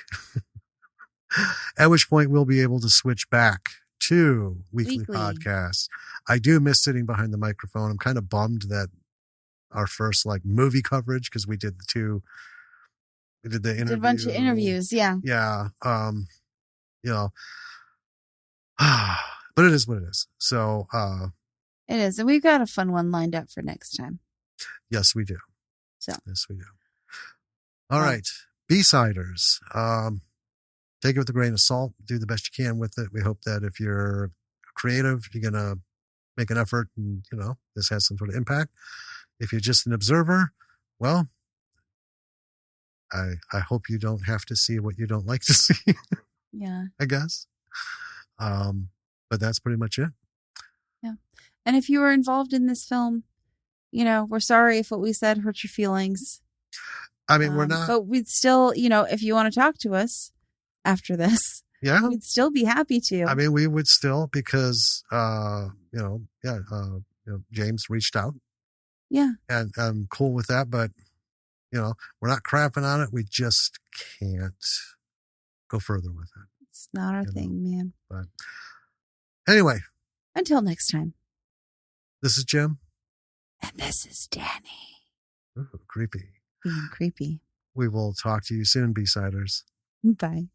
A: At which point we'll be able to switch back to weekly podcasts. I do miss sitting behind the microphone. I'm kind of bummed that our first movie coverage, because we did the interview.
B: Did a bunch of interviews. Yeah.
A: Yeah. You know, but it is what it is. So,
B: it is. And we've got a fun one lined up for next time.
A: Yes, we do.
B: So,
A: yes, we do. All right. B-siders. Take it with a grain of salt. Do the best you can with it. We hope that if you're creative, you're going to make an effort and, this has some sort of impact. If you're just an observer, well, I hope you don't have to see what you don't like to see.
B: Yeah.
A: I guess. But that's pretty much it.
B: Yeah. And if you were involved in this film, we're sorry if what we said hurt your feelings.
A: I mean, we're not.
B: But we'd still, if you want to talk to us after this, we'd still be happy to.
A: I mean, we would still, because, James reached out.
B: Yeah.
A: And I'm cool with that, but, we're not crapping on it. We just can't go further with it.
B: It's not our thing, man.
A: But anyway.
B: Until next time.
A: This is Jim.
B: And this is Danny.
A: Ooh, creepy.
B: Being creepy.
A: We will talk to you soon, B-siders.
B: Bye.